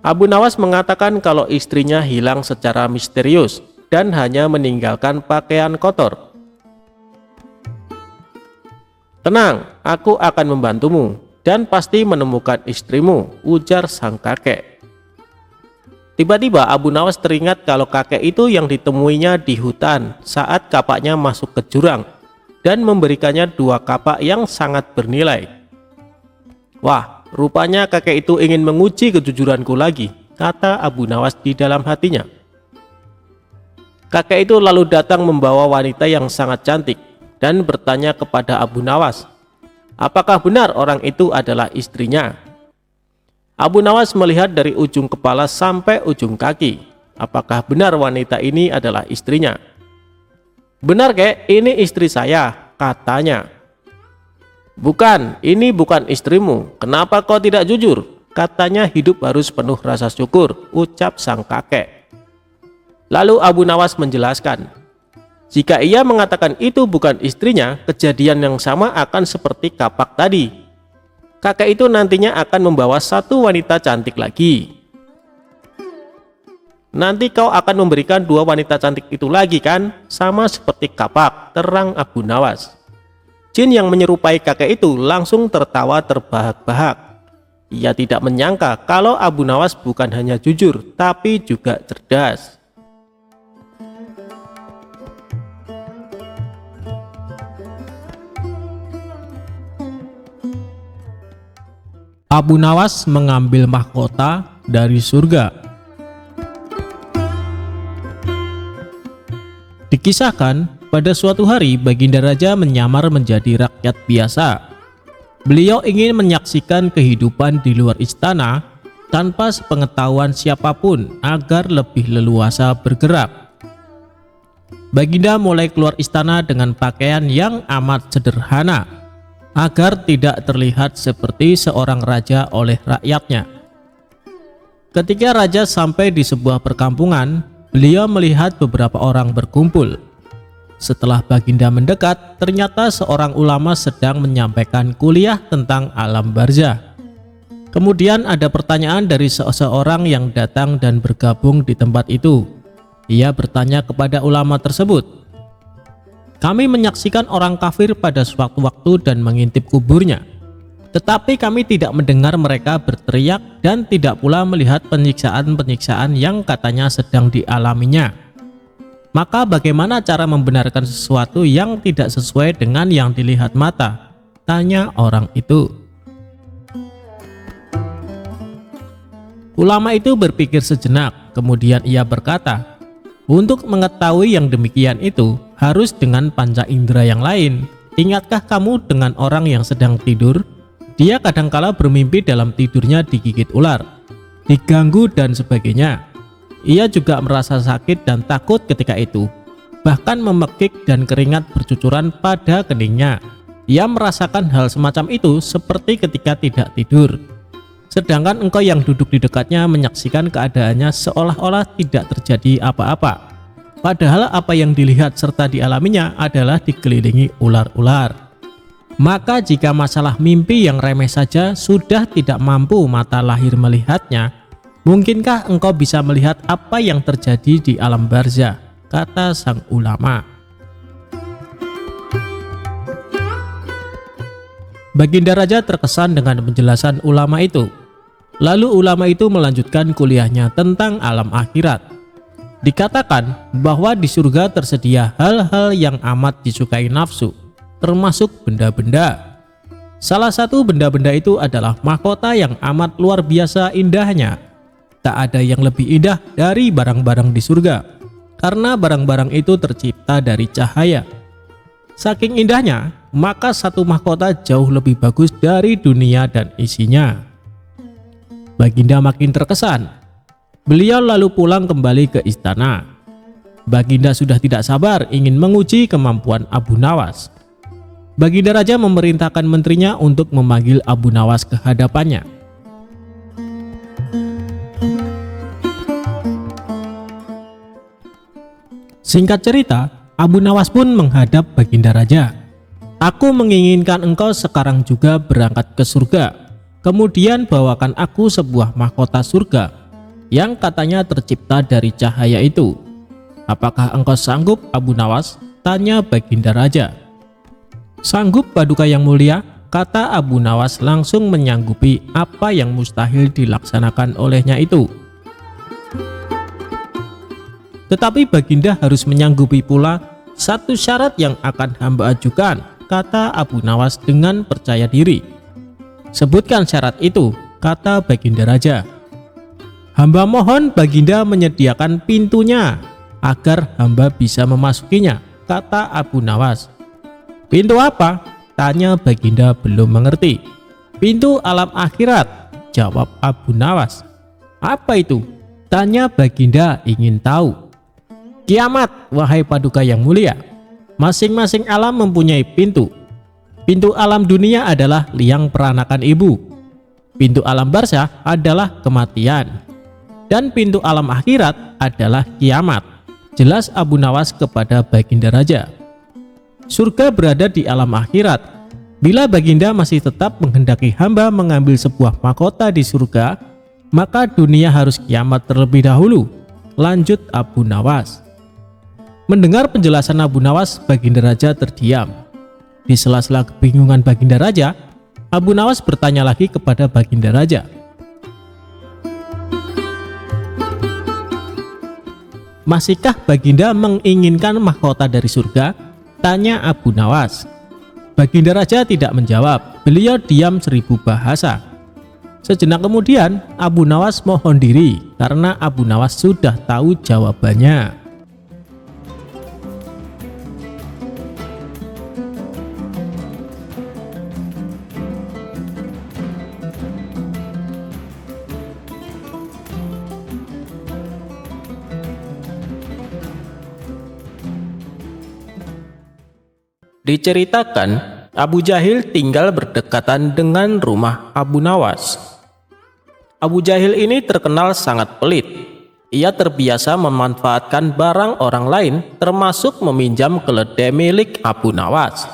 Abu Nawas mengatakan kalau istrinya hilang secara misterius dan hanya meninggalkan pakaian kotor. "Tenang, aku akan membantumu dan pasti menemukan istrimu," ujar sang kakek. Tiba-tiba Abu Nawas teringat kalau kakek itu yang ditemuinya di hutan saat kapaknya masuk ke jurang dan memberikannya 2 kapak yang sangat bernilai. "Wah, rupanya kakek itu ingin menguji kejujuranku lagi," kata Abu Nawas di dalam hatinya. Kakek itu lalu datang membawa wanita yang sangat cantik dan bertanya kepada Abu Nawas, apakah benar orang itu adalah istrinya. Abu Nawas melihat dari ujung kepala sampai ujung kaki. Apakah benar wanita ini adalah istrinya? "Benar, kek, ini istri saya," katanya. "Bukan, ini bukan istrimu. Kenapa kau tidak jujur? Katanya hidup harus penuh rasa syukur," ucap sang kakek. Lalu Abu Nawas menjelaskan, jika ia mengatakan itu bukan istrinya, kejadian yang sama akan seperti kapak tadi. Kakek itu nantinya akan membawa 1 wanita cantik lagi. nanti kau akan memberikan 2 wanita cantik itu lagi kan? Sama seperti kapak, terang Abu Nawas. Jin yang menyerupai kakek itu langsung tertawa terbahak-bahak. Ia tidak menyangka kalau Abu Nawas bukan hanya jujur, tapi juga cerdas. Abu Nawas mengambil mahkota dari surga. Dikisahkan, pada suatu hari Baginda Raja menyamar menjadi rakyat biasa. Beliau ingin menyaksikan kehidupan di luar istana tanpa sepengetahuan siapapun agar lebih leluasa bergerak. Baginda mulai keluar istana dengan pakaian yang amat sederhana agar tidak terlihat seperti seorang raja oleh rakyatnya. Ketika raja sampai di sebuah perkampungan, beliau melihat beberapa orang berkumpul. Setelah Baginda mendekat, ternyata seorang ulama sedang menyampaikan kuliah tentang alam barzah. Kemudian ada pertanyaan dari seseorang yang datang dan bergabung di tempat itu. Ia bertanya kepada ulama tersebut, "Kami menyaksikan orang kafir pada suatu waktu dan mengintip kuburnya. Tetapi kami tidak mendengar mereka berteriak dan tidak pula melihat penyiksaan-penyiksaan yang katanya sedang dialaminya. Maka bagaimana cara membenarkan sesuatu yang tidak sesuai dengan yang dilihat mata?" tanya orang itu. Ulama itu berpikir sejenak, kemudian ia berkata, "Untuk mengetahui yang demikian itu harus dengan panca indera yang lain. Ingatkah kamu dengan orang yang sedang tidur? Dia kadangkala bermimpi dalam tidurnya digigit ular, diganggu dan sebagainya. Ia juga merasa sakit dan takut ketika itu, bahkan memekik dan keringat bercucuran pada keningnya. Ia merasakan hal semacam itu seperti ketika tidak tidur. Sedangkan engkau yang duduk di dekatnya menyaksikan keadaannya seolah-olah tidak terjadi apa-apa. Padahal apa yang dilihat serta dialaminya adalah dikelilingi ular-ular. Maka jika masalah mimpi yang remeh saja sudah tidak mampu mata lahir melihatnya, mungkinkah engkau bisa melihat apa yang terjadi di alam barzah?" kata sang ulama. Baginda Raja terkesan dengan penjelasan ulama itu. Lalu ulama itu melanjutkan kuliahnya tentang alam akhirat. Dikatakan bahwa di surga tersedia hal-hal yang amat disukai nafsu, termasuk benda-benda. Salah satu benda-benda itu adalah mahkota yang amat luar biasa indahnya. Tak ada yang lebih indah dari barang-barang di surga, karena barang-barang itu tercipta dari cahaya. Saking indahnya, maka satu mahkota jauh lebih bagus dari dunia dan isinya. Baginda makin terkesan. Beliau lalu pulang kembali ke istana. Baginda sudah tidak sabar ingin menguji kemampuan Abu Nawas. Baginda Raja memerintahkan menterinya untuk memanggil Abu Nawas ke hadapannya. Singkat cerita, Abu Nawas pun menghadap Baginda Raja. "Aku menginginkan engkau sekarang juga berangkat ke surga. Kemudian bawakan aku sebuah mahkota surga yang katanya tercipta dari cahaya itu. Apakah engkau sanggup, Abu Nawas?" tanya Baginda Raja. "Sanggup, Paduka yang mulia," kata Abu Nawas langsung menyanggupi apa yang mustahil dilaksanakan olehnya itu. "Tetapi Baginda harus menyanggupi pula satu syarat yang akan hamba ajukan," kata Abu Nawas dengan percaya diri. "Sebutkan syarat itu," kata Baginda Raja. "Hamba mohon Baginda menyediakan pintunya agar hamba bisa memasukinya," kata Abu Nawas. "Pintu apa?" tanya Baginda belum mengerti. "Pintu alam akhirat," jawab Abu Nawas. "Apa itu?" tanya Baginda ingin tahu. "Kiamat, wahai Paduka yang mulia. Masing-masing alam mempunyai pintu. Pintu alam dunia adalah liang peranakan ibu. Pintu alam barzah adalah kematian. Dan pintu alam akhirat adalah kiamat," jelas Abu Nawas kepada Baginda Raja. "Surga berada di alam akhirat. Bila Baginda masih tetap menghendaki hamba mengambil sebuah mahkota di surga, maka dunia harus kiamat terlebih dahulu. lanjut Abu Nawas. Mendengar penjelasan Abu Nawas, Baginda Raja terdiam. Di sela-sela kebingungan Baginda Raja, Abu Nawas bertanya lagi kepada Baginda Raja. Masihkah Baginda menginginkan mahkota dari surga? Tanya Abu Nawas. Baginda Raja tidak menjawab, beliau diam 1000 bahasa. Sejenak kemudian, Abu Nawas mohon diri karena Abu Nawas sudah tahu jawabannya. Diceritakan, Abu Jahil tinggal berdekatan dengan rumah Abu Nawas. Abu Jahil ini terkenal sangat pelit. Ia terbiasa memanfaatkan barang orang lain, termasuk meminjam keledai milik Abu Nawas.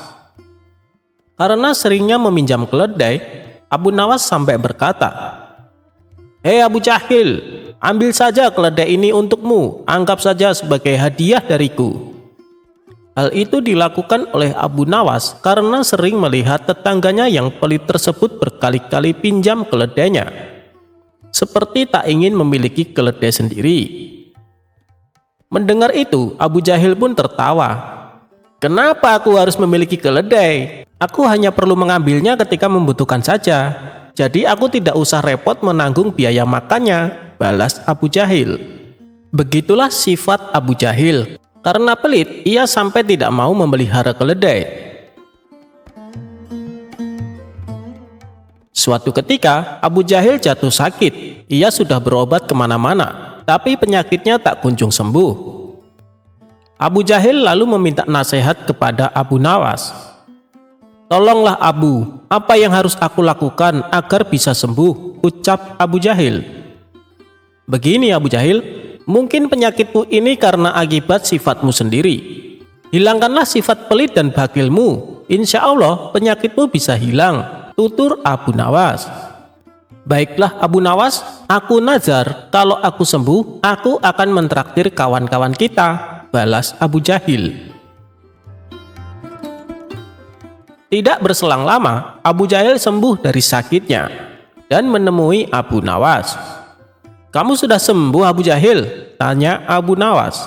Karena seringnya meminjam keledai, Abu Nawas sampai berkata, "Hei Abu Jahil, ambil saja keledai ini untukmu, anggap saja sebagai hadiah dariku." Hal itu dilakukan oleh Abu Nawas karena sering melihat tetangganya yang pelit tersebut berkali-kali pinjam keledainya, seperti tak ingin memiliki keledai sendiri. Mendengar itu, Abu Jahil pun tertawa. "Kenapa aku harus memiliki keledai? Aku hanya perlu mengambilnya ketika membutuhkan saja. Jadi aku tidak usah repot menanggung biaya makannya," balas Abu Jahil. Begitulah sifat Abu Jahil. Karena pelit, ia sampai tidak mau memelihara keledai. Suatu ketika, Abu Jahil jatuh sakit. Ia sudah berobat kemana-mana, tapi penyakitnya tak kunjung sembuh. Abu Jahil lalu meminta nasihat kepada Abu Nawas. "Tolonglah Abu, apa yang harus aku lakukan agar bisa sembuh?" ucap Abu Jahil. "Begini Abu Jahil, mungkin penyakitmu ini karena akibat sifatmu sendiri. Hilangkanlah sifat pelit dan bakhilmu. Insya Allah penyakitmu bisa hilang," tutur Abu Nawas. "Baiklah Abu Nawas, aku nazar kalau aku sembuh, aku akan mentraktir kawan-kawan kita," balas Abu Jahil. Tidak berselang lama, Abu Jahil sembuh dari sakitnya dan menemui Abu Nawas. "Kamu sudah sembuh Abu Jahil?" tanya Abu Nawas.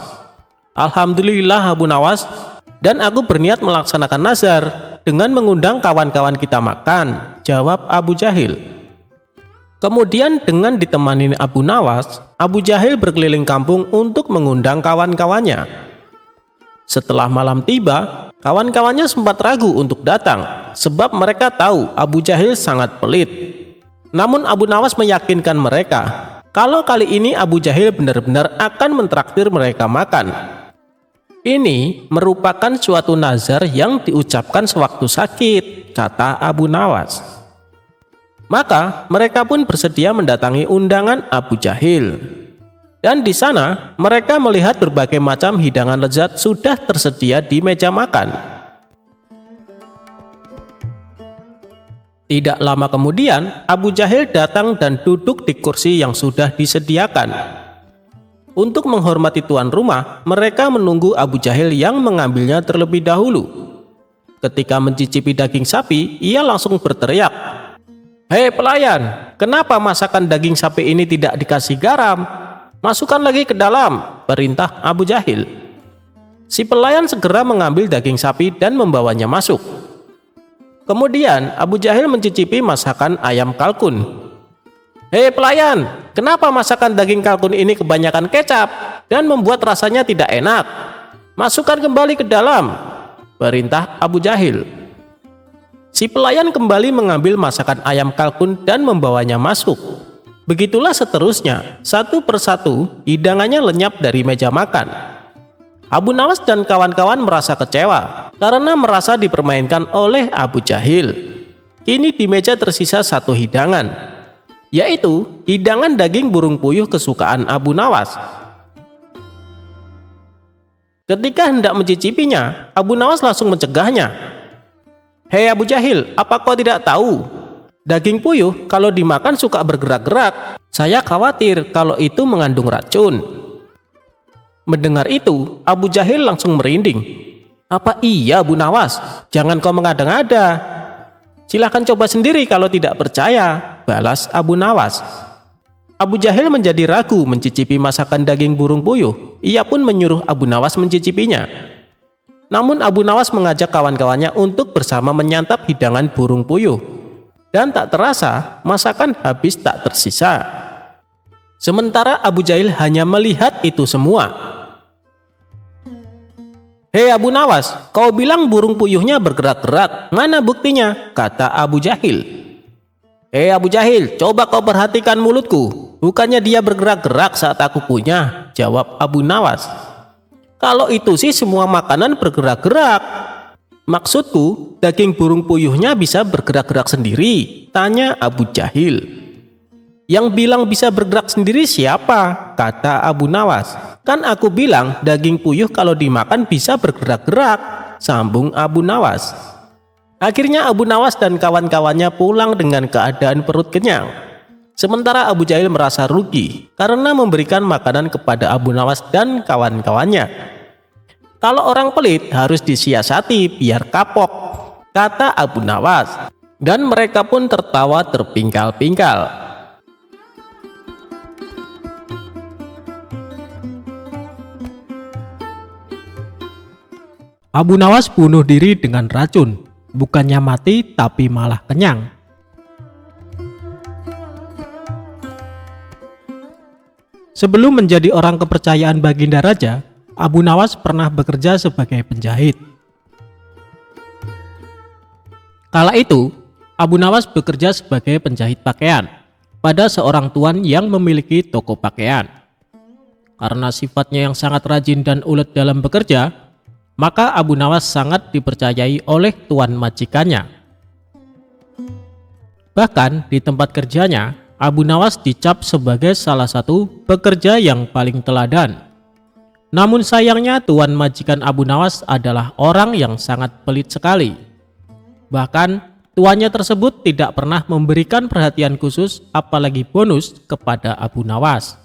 "Alhamdulillah Abu Nawas, dan aku berniat melaksanakan nazar dengan mengundang kawan-kawan kita makan," jawab Abu Jahil. Kemudian dengan ditemani Abu Nawas, Abu Jahil berkeliling kampung untuk mengundang kawan-kawannya. Setelah malam tiba, kawan-kawannya sempat ragu untuk datang sebab mereka tahu Abu Jahil sangat pelit. Namun Abu Nawas meyakinkan mereka kalau kali ini Abu Jahil benar-benar akan mentraktir mereka makan. Ini merupakan suatu nazar yang diucapkan sewaktu sakit, kata Abu Nawas. Maka mereka pun bersedia mendatangi undangan Abu Jahil. Dan di sana mereka melihat berbagai macam hidangan lezat sudah tersedia di meja makan. Tidak lama kemudian, Abu Jahil datang dan duduk di kursi yang sudah disediakan. Untuk menghormati tuan rumah, mereka menunggu Abu Jahil yang mengambilnya terlebih dahulu. Ketika mencicipi daging sapi, ia langsung berteriak, "Hei pelayan, kenapa masakan daging sapi ini tidak dikasih garam? Masukkan lagi ke dalam," perintah Abu Jahil. Si pelayan segera mengambil daging sapi dan membawanya masuk. Kemudian Abu Jahil mencicipi masakan ayam kalkun. "Hei pelayan, kenapa masakan daging kalkun ini kebanyakan kecap dan membuat rasanya tidak enak? Masukkan kembali ke dalam," perintah Abu Jahil. Si pelayan kembali mengambil masakan ayam kalkun dan membawanya masuk. Begitulah seterusnya, satu persatu hidangannya lenyap dari meja makan. Abu Nawas dan kawan-kawan merasa kecewa karena merasa dipermainkan oleh Abu Jahil. Kini di meja tersisa satu hidangan, yaitu hidangan daging burung puyuh kesukaan Abu Nawas. Ketika hendak mencicipinya, Abu Nawas langsung mencegahnya. "Hei Abu Jahil, apa kau tidak tahu? Daging puyuh kalau dimakan suka bergerak-gerak. Saya khawatir kalau itu mengandung racun." Mendengar itu, Abu Jahil langsung merinding. "Apa iya Abu Nawas? Jangan kau mengada-ngada. Silahkan coba sendiri kalau tidak percaya," balas Abu Nawas. Abu Jahil menjadi ragu mencicipi masakan daging burung puyuh. Ia pun menyuruh Abu Nawas mencicipinya. Namun Abu Nawas mengajak kawan-kawannya untuk bersama menyantap hidangan burung puyuh. Dan tak terasa, masakan habis tak tersisa. Sementara Abu Jahil hanya melihat itu semua. "Hei Abu Nawas, kau bilang burung puyuhnya bergerak-gerak. Mana buktinya?" kata Abu Jahil. "Hei Abu Jahil, coba kau perhatikan mulutku. Bukannya dia bergerak-gerak saat aku punya," jawab Abu Nawas. "Kalau itu sih semua makanan bergerak-gerak." "Maksudku, daging burung puyuhnya bisa bergerak-gerak sendiri," tanya Abu Jahil. "Yang bilang bisa bergerak sendiri siapa?" kata Abu Nawas. "Kan aku bilang daging puyuh kalau dimakan bisa bergerak-gerak," sambung Abu Nawas. Akhirnya Abu Nawas dan kawan-kawannya pulang dengan keadaan perut kenyang. Sementara Abu Jahil merasa rugi karena memberikan makanan kepada Abu Nawas dan kawan-kawannya. "Kalau orang pelit harus disiasati biar kapok," kata Abu Nawas. Dan mereka pun tertawa terpingkal-pingkal. Abu Nawas bunuh diri dengan racun. Bukannya mati tapi malah kenyang. Sebelum menjadi orang kepercayaan Baginda Raja, Abu Nawas pernah bekerja sebagai penjahit. Kala itu, Abu Nawas bekerja sebagai penjahit pakaian pada seorang tuan yang memiliki toko pakaian. Karena sifatnya yang sangat rajin dan ulet dalam bekerja, maka Abu Nawas sangat dipercayai oleh tuan majikannya. Bahkan di tempat kerjanya, Abu Nawas dicap sebagai salah satu pekerja yang paling teladan. Namun sayangnya tuan majikan Abu Nawas adalah orang yang sangat pelit sekali. Bahkan tuannya tersebut tidak pernah memberikan perhatian khusus apalagi bonus kepada Abu Nawas.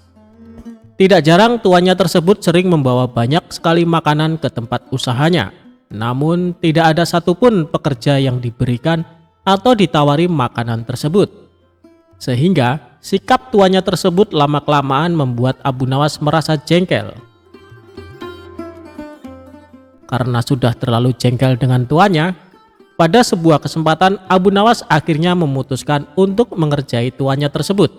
Tidak jarang tuannya tersebut sering membawa banyak sekali makanan ke tempat usahanya. Namun tidak ada satupun pekerja yang diberikan atau ditawari makanan tersebut. Sehingga sikap tuannya tersebut lama-kelamaan membuat Abu Nawas merasa jengkel. Karena sudah terlalu jengkel dengan tuannya, pada sebuah kesempatan Abu Nawas akhirnya memutuskan untuk mengerjai tuannya tersebut.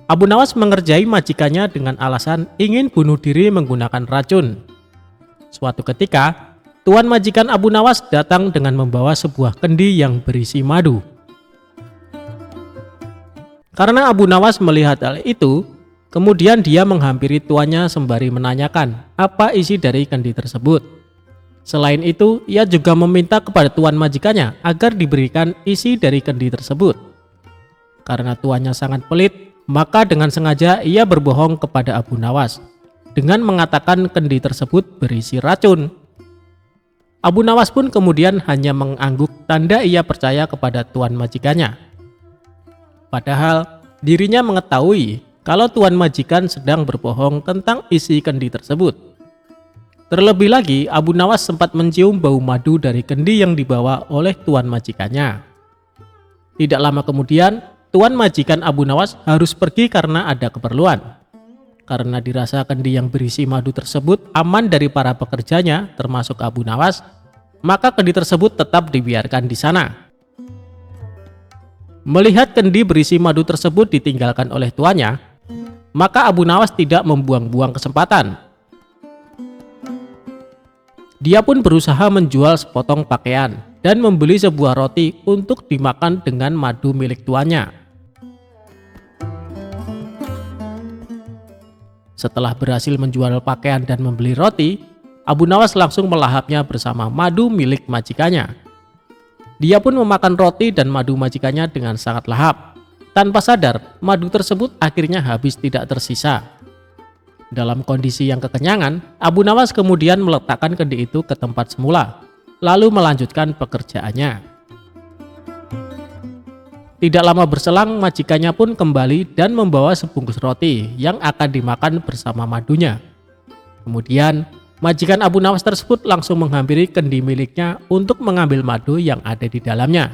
Abu Nawas mengerjai majikannya dengan alasan ingin bunuh diri menggunakan racun. Suatu ketika, tuan majikan Abu Nawas datang dengan membawa sebuah kendi yang berisi madu. Karena Abu Nawas melihat hal itu, kemudian dia menghampiri tuannya sembari menanyakan apa isi dari kendi tersebut. Selain itu, ia juga meminta kepada tuan majikannya agar diberikan isi dari kendi tersebut. Karena tuannya sangat pelit, maka dengan sengaja ia berbohong kepada Abu Nawas dengan mengatakan kendi tersebut berisi racun. Abu Nawas pun kemudian hanya mengangguk tanda ia percaya kepada tuan majikannya. Padahal dirinya mengetahui kalau tuan majikan sedang berbohong tentang isi kendi tersebut. Terlebih lagi, Abu Nawas sempat mencium bau madu dari kendi yang dibawa oleh tuan majikannya. Tidak lama kemudian, tuan majikan Abu Nawas harus pergi karena ada keperluan. Karena dirasa kendi yang berisi madu tersebut aman dari para pekerjanya, termasuk Abu Nawas, maka kendi tersebut tetap dibiarkan di sana. Melihat kendi berisi madu tersebut ditinggalkan oleh tuannya, maka Abu Nawas tidak membuang-buang kesempatan. Dia pun berusaha menjual sepotong pakaian dan membeli sebuah roti untuk dimakan dengan madu milik tuannya. Setelah berhasil menjual pakaian dan membeli roti, Abu Nawas langsung melahapnya bersama madu milik majikannya. Dia pun memakan roti dan madu majikannya dengan sangat lahap. Tanpa sadar, madu tersebut akhirnya habis tidak tersisa. Dalam kondisi yang kekenyangan, Abu Nawas kemudian meletakkan kendi itu ke tempat semula, lalu melanjutkan pekerjaannya. Tidak lama berselang, majikannya pun kembali dan membawa sebungkus roti yang akan dimakan bersama madunya. Kemudian, majikan Abu Nawas tersebut langsung menghampiri kendi miliknya untuk mengambil madu yang ada di dalamnya.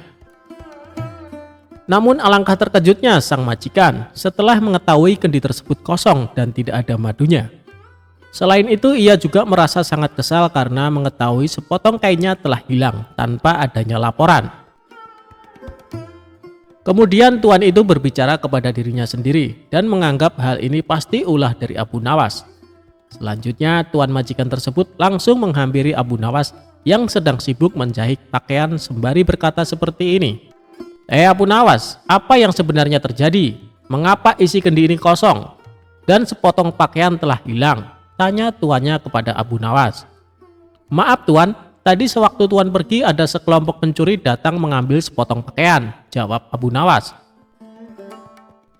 Namun alangkah terkejutnya sang majikan setelah mengetahui kendi tersebut kosong dan tidak ada madunya. Selain itu, ia juga merasa sangat kesal karena mengetahui sepotong kainnya telah hilang tanpa adanya laporan. Kemudian tuan itu berbicara kepada dirinya sendiri dan menganggap hal ini pasti ulah dari Abu Nawas. Selanjutnya, tuan majikan tersebut langsung menghampiri Abu Nawas yang sedang sibuk menjahit pakaian sembari berkata seperti ini. Abu Nawas, apa yang sebenarnya terjadi? Mengapa isi kendi ini kosong? Dan sepotong pakaian telah hilang? Tanya tuannya kepada Abu Nawas. Maaf tuan, tadi sewaktu tuan pergi ada sekelompok pencuri datang mengambil sepotong pakaian, jawab Abu Nawas.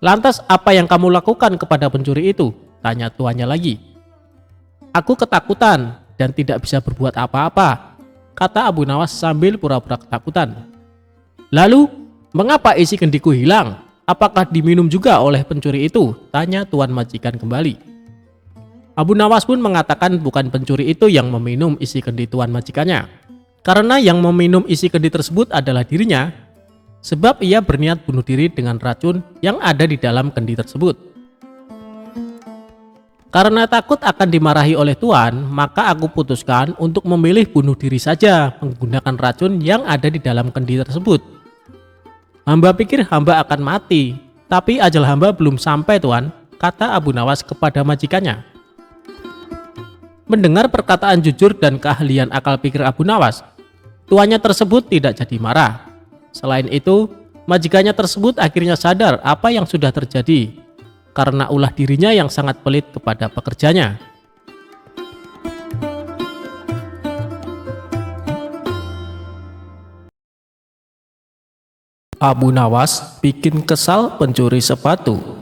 Lantas apa yang kamu lakukan kepada pencuri itu? Tanya tuannya lagi. Aku ketakutan dan tidak bisa berbuat apa-apa, kata Abu Nawas sambil pura-pura ketakutan. Lalu, mengapa isi kendiku hilang? Apakah diminum juga oleh pencuri itu? Tanya tuan majikan kembali. Abu Nawas pun mengatakan bukan pencuri itu yang meminum isi kendi tuan majikannya, karena yang meminum isi kendi tersebut adalah dirinya, sebab ia berniat bunuh diri dengan racun yang ada di dalam kendi tersebut. Karena takut akan dimarahi oleh tuan, maka aku putuskan untuk memilih bunuh diri saja menggunakan racun yang ada di dalam kendi tersebut. Hamba pikir hamba akan mati, tapi ajal hamba belum sampai tuan, kata Abu Nawas kepada majikannya. Mendengar perkataan jujur dan keahlian akal pikir Abu Nawas, tuannya tersebut tidak jadi marah. Selain itu, majikannya tersebut akhirnya sadar apa yang sudah terjadi, karena ulah dirinya yang sangat pelit kepada pekerjanya. Abu Nawas bikin kesal pencuri sepatu.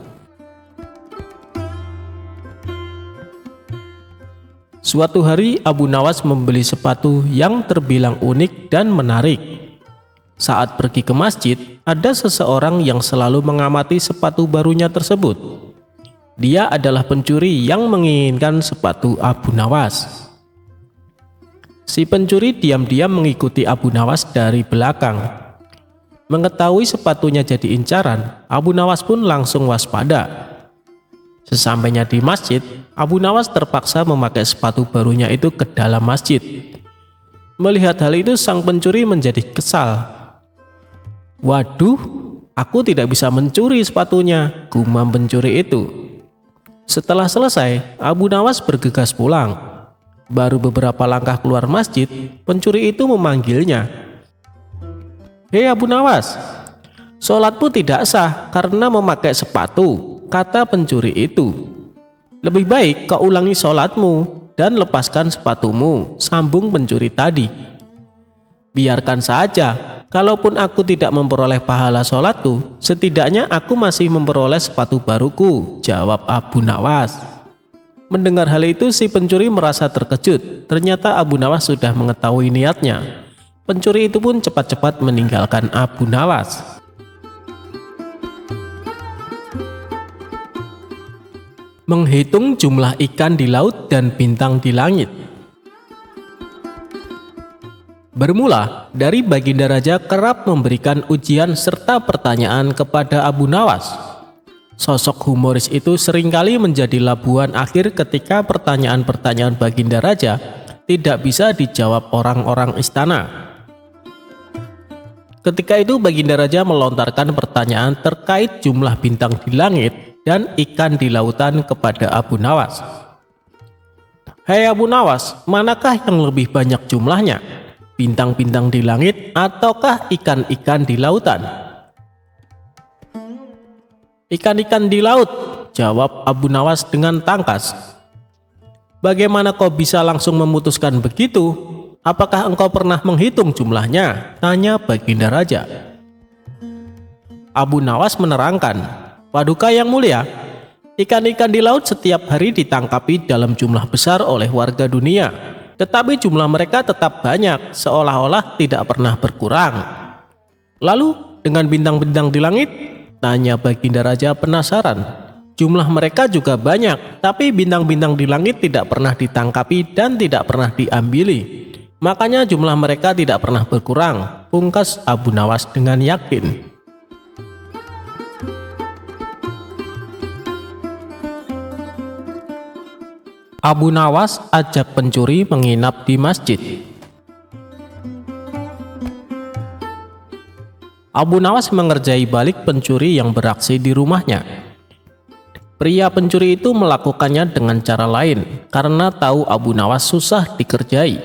Suatu hari Abu Nawas membeli sepatu yang terbilang unik dan menarik. Saat pergi ke masjid, ada seseorang yang selalu mengamati sepatu barunya tersebut. Dia adalah pencuri yang menginginkan sepatu Abu Nawas. Si pencuri diam-diam mengikuti Abu Nawas dari belakang. Mengetahui sepatunya jadi incaran, Abu Nawas pun langsung waspada. Sesampainya di masjid, Abu Nawas terpaksa memakai sepatu barunya itu ke dalam masjid. Melihat hal itu, sang pencuri menjadi kesal. Waduh, aku tidak bisa mencuri sepatunya, gumam pencuri itu. Setelah selesai, Abu Nawas bergegas pulang. Baru beberapa langkah keluar masjid, pencuri itu memanggilnya. Hei Abu Nawas, sholatmu tidak sah karena memakai sepatu, kata pencuri itu. Lebih baik kau ulangi sholatmu dan lepaskan sepatumu, sambung pencuri tadi. Biarkan saja, kalaupun aku tidak memperoleh pahala sholatku, setidaknya aku masih memperoleh sepatu baruku, jawab Abu Nawas. Mendengar hal itu, si pencuri merasa terkejut. Ternyata Abu Nawas sudah mengetahui niatnya. Pencuri itu pun cepat-cepat meninggalkan Abu Nawas. Menghitung jumlah ikan di laut dan bintang di langit. Bermula dari Baginda Raja kerap memberikan ujian serta pertanyaan kepada Abu Nawas. Sosok humoris itu seringkali menjadi labuhan akhir ketika pertanyaan-pertanyaan Baginda Raja tidak bisa dijawab orang-orang istana. Ketika itu Baginda Raja melontarkan pertanyaan terkait jumlah bintang di langit dan ikan di lautan kepada Abu Nawas. Hei Abu Nawas, manakah yang lebih banyak jumlahnya? Bintang-bintang di langit ataukah ikan-ikan di lautan? Ikan-ikan di laut, jawab Abu Nawas dengan tangkas. Bagaimana kau bisa langsung memutuskan begitu? Apakah engkau pernah menghitung jumlahnya? Tanya Baginda Raja. Abu Nawas menerangkan, Paduka yang mulia, ikan-ikan di laut setiap hari ditangkapi dalam jumlah besar oleh warga dunia, tetapi jumlah mereka tetap banyak, seolah-olah tidak pernah berkurang. Lalu dengan bintang-bintang di langit? Tanya Baginda Raja penasaran. Jumlah mereka juga banyak, tapi bintang-bintang di langit tidak pernah ditangkapi dan tidak pernah diambili. Makanya jumlah mereka tidak pernah berkurang, pungkas Abu Nawas dengan yakin. Abu Nawas ajak pencuri menginap di masjid. Abu Nawas mengerjai balik pencuri yang beraksi di rumahnya. Pria pencuri itu melakukannya dengan cara lain karena tahu Abu Nawas susah dikerjai.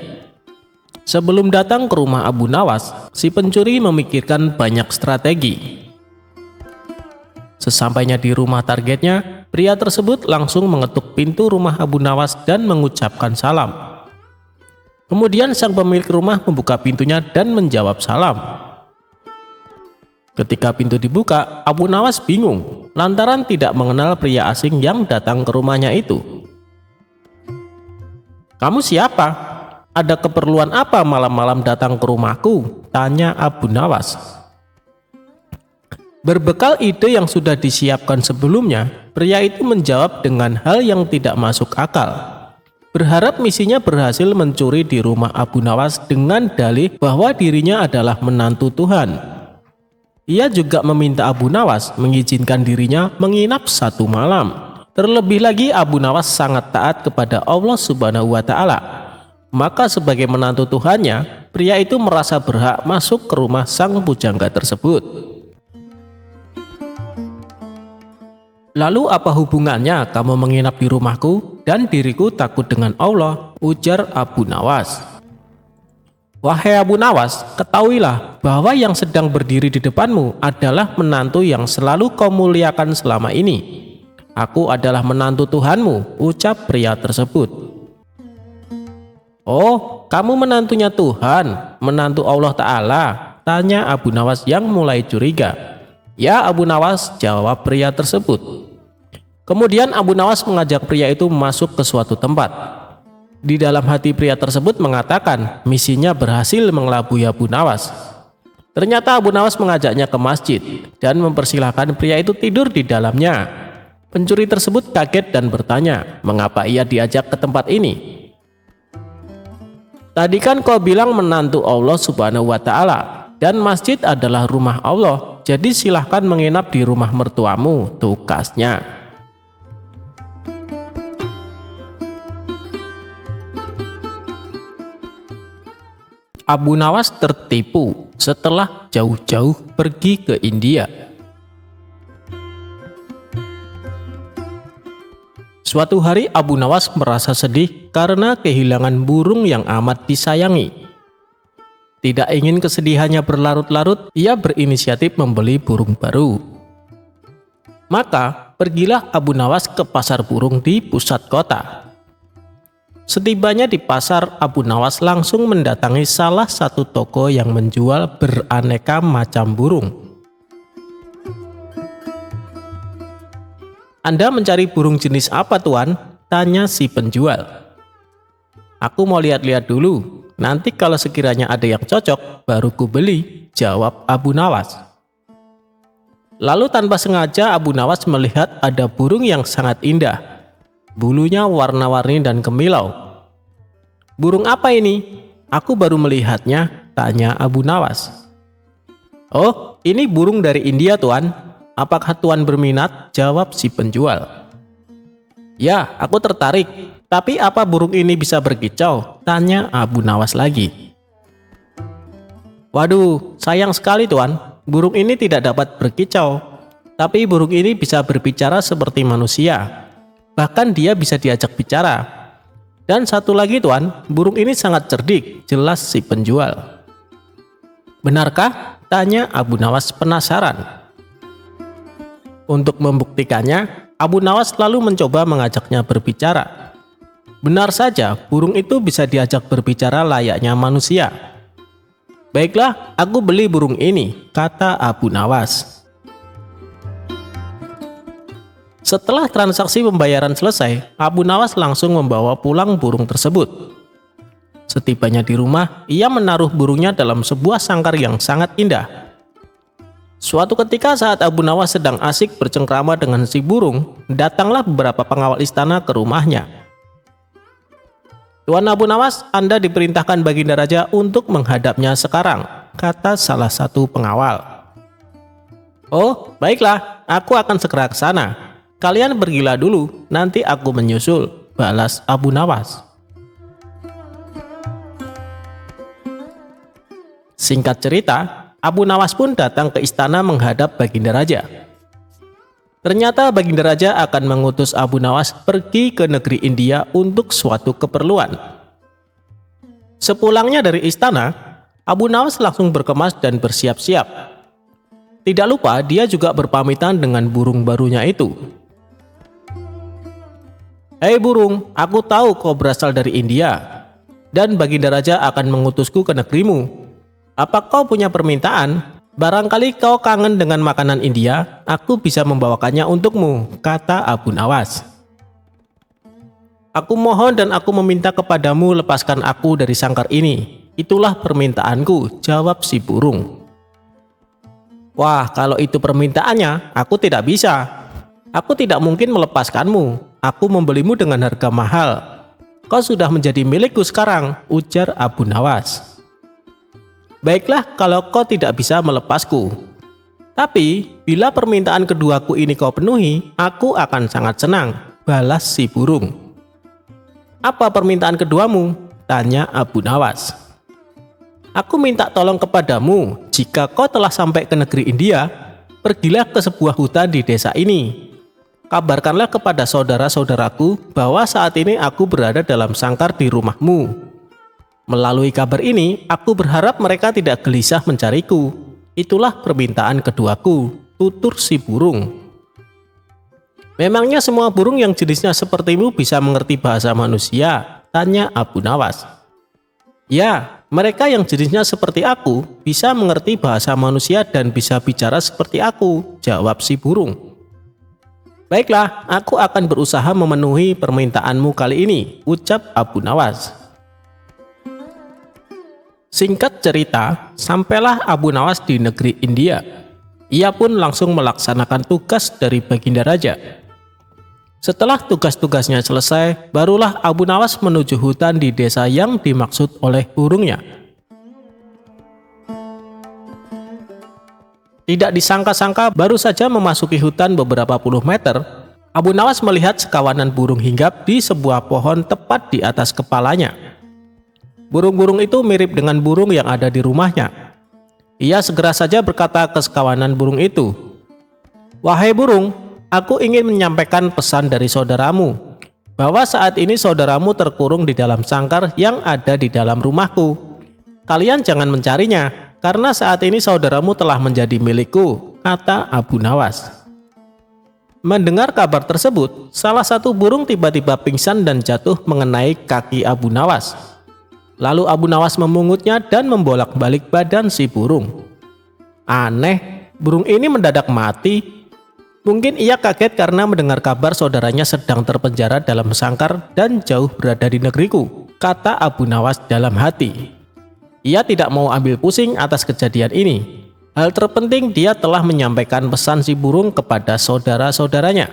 Sebelum datang ke rumah Abu Nawas, si pencuri memikirkan banyak strategi. Sesampainya di rumah targetnya, pria tersebut langsung mengetuk pintu rumah Abu Nawas dan mengucapkan salam. Kemudian sang pemilik rumah membuka pintunya dan menjawab salam. Ketika pintu dibuka, Abu Nawas bingung lantaran tidak mengenal pria asing yang datang ke rumahnya itu. "Kamu siapa? Ada keperluan apa malam-malam datang ke rumahku?" tanya Abu Nawas. Berbekal ide yang sudah disiapkan sebelumnya, pria itu menjawab dengan hal yang tidak masuk akal. Berharap misinya berhasil mencuri di rumah Abu Nawas dengan dalih bahwa dirinya adalah menantu Tuhan. Ia juga meminta Abu Nawas mengizinkan dirinya menginap 1 malam. Terlebih lagi Abu Nawas sangat taat kepada Allah Subhanahu wa Ta'ala. Maka sebagai menantu Tuhannya, pria itu merasa berhak masuk ke rumah sang pujangga tersebut. "Lalu apa hubungannya kamu menginap di rumahku dan diriku takut dengan Allah?" ujar Abu Nawas. "Wahai Abu Nawas, ketahuilah bahwa yang sedang berdiri di depanmu adalah menantu yang selalu kau muliakan selama ini. Aku adalah menantu Tuhanmu," ucap pria tersebut. "Oh, kamu menantunya Tuhan, menantu Allah Ta'ala?" tanya Abu Nawas yang mulai curiga. "Ya Abu Nawas," jawab pria tersebut. Kemudian Abu Nawas mengajak pria itu masuk ke suatu tempat. Di dalam hati pria tersebut mengatakan misinya berhasil mengelabui Abu Nawas. Ternyata Abu Nawas mengajaknya ke masjid dan mempersilahkan pria itu tidur di dalamnya. Pencuri tersebut kaget dan bertanya, mengapa ia diajak ke tempat ini? "Tadi kan kau bilang menantu Allah Subhanahu wa Ta'ala dan masjid adalah rumah Allah, jadi silahkan menginap di rumah mertuamu," tukasnya. Abu Nawas tertipu setelah jauh-jauh pergi ke India. Suatu hari Abu Nawas merasa sedih karena kehilangan burung yang amat disayangi. Tidak ingin kesedihannya berlarut-larut, ia berinisiatif membeli burung baru. Maka pergilah Abu Nawas ke pasar burung di pusat kota. Setibanya di pasar, Abu Nawas langsung mendatangi salah satu toko yang menjual beraneka macam burung. "Anda mencari burung jenis apa, Tuan?" tanya si penjual. "Aku mau lihat-lihat dulu. Nanti kalau sekiranya ada yang cocok, baru ku beli," jawab Abu Nawas. Lalu tanpa sengaja Abu Nawas melihat ada burung yang sangat indah. Bulunya warna-warni dan kemilau. "Burung apa ini? Aku baru melihatnya," tanya Abu Nawas. "Oh, ini burung dari India, Tuan. Apakah Tuan berminat?" jawab si penjual. "Ya, aku tertarik. Tapi apa burung ini bisa berkicau?" tanya Abu Nawas lagi. "Waduh, sayang sekali, Tuan. Burung ini tidak dapat berkicau. Tapi burung ini bisa berbicara seperti manusia. Bahkan dia bisa diajak bicara. Dan satu lagi, Tuan, burung ini sangat cerdik," jelas si penjual. "Benarkah?" tanya Abu Nawas penasaran. Untuk membuktikannya, Abu Nawas lalu mencoba mengajaknya berbicara. Benar saja, burung itu bisa diajak berbicara layaknya manusia. "Baiklah, aku beli burung ini," kata Abu Nawas. Setelah transaksi pembayaran selesai, Abu Nawas langsung membawa pulang burung tersebut. Setibanya di rumah, ia menaruh burungnya dalam sebuah sangkar yang sangat indah. Suatu ketika saat Abu Nawas sedang asik bercengkrama dengan si burung, datanglah beberapa pengawal istana ke rumahnya. "Tuan Abu Nawas, Anda diperintahkan Baginda Raja untuk menghadapnya sekarang," kata salah satu pengawal. "Oh, baiklah, aku akan segera ke sana. Kalian pergilah dulu, nanti aku menyusul," balas Abu Nawas. Singkat cerita, Abu Nawas pun datang ke istana menghadap Baginda Raja. Ternyata Baginda Raja akan mengutus Abu Nawas pergi ke negeri India untuk suatu keperluan. Sepulangnya dari istana, Abu Nawas langsung berkemas dan bersiap-siap. Tidak lupa dia juga berpamitan dengan burung barunya itu. "Hei burung, aku tahu kau berasal dari India, dan Baginda Raja akan mengutusku ke negerimu. Apa kau punya permintaan? Barangkali kau kangen dengan makanan India, aku bisa membawakannya untukmu," kata Abu Nawas. "Aku mohon dan aku meminta kepadamu, lepaskan aku dari sangkar ini. Itulah permintaanku," jawab si burung. "Wah, kalau itu permintaannya, aku tidak bisa. Aku tidak mungkin melepaskanmu. Aku membelimu dengan harga mahal. Kau sudah menjadi milikku sekarang," ujar Abu Nawas. "Baiklah kalau kau tidak bisa melepasku. Tapi bila permintaan keduaku ini kau penuhi, aku akan sangat senang," balas si burung. "Apa permintaan keduamu?" tanya Abu Nawas. "Aku minta tolong kepadamu, jika kau telah sampai ke negeri India, pergilah ke sebuah hutan di desa ini. Kabarkanlah kepada saudara-saudaraku bahwa saat ini aku berada dalam sangkar di rumahmu. Melalui kabar ini, aku berharap mereka tidak gelisah mencariku. Itulah permintaan keduaku," tutur si burung. "Memangnya semua burung yang jenisnya sepertimu bisa mengerti bahasa manusia?" tanya Abu Nawas. "Ya, mereka yang jenisnya seperti aku bisa mengerti bahasa manusia dan bisa bicara seperti aku," jawab si burung. "Baiklah, aku akan berusaha memenuhi permintaanmu kali ini," ucap Abu Nawas. Singkat cerita, sampailah Abu Nawas di negeri India. Ia pun langsung melaksanakan tugas dari Baginda Raja. Setelah tugas-tugasnya selesai, barulah Abu Nawas menuju hutan di desa yang dimaksud oleh burungnya. Tidak disangka-sangka, baru saja memasuki hutan beberapa puluh meter, Abu Nawas melihat sekawanan burung hinggap di sebuah pohon tepat di atas kepalanya. Burung-burung itu mirip dengan burung yang ada di rumahnya. Ia segera saja berkata ke sekawanan burung itu, "Wahai burung, aku ingin menyampaikan pesan dari saudaramu, bahwa saat ini saudaramu terkurung di dalam sangkar yang ada di dalam rumahku. Kalian jangan mencarinya, karena saat ini saudaramu telah menjadi milikku," kata Abu Nawas. Mendengar kabar tersebut, salah satu burung tiba-tiba pingsan dan jatuh mengenai kaki Abu Nawas. Lalu Abu Nawas memungutnya dan membolak-balik badan si burung. Aneh, burung ini mendadak mati. Mungkin ia kaget karena mendengar kabar saudaranya sedang terpenjara dalam sangkar dan jauh berada di negeriku, kata Abu Nawas dalam hati. Ia tidak mau ambil pusing atas kejadian ini. Hal terpenting, dia telah menyampaikan pesan si burung kepada saudara-saudaranya.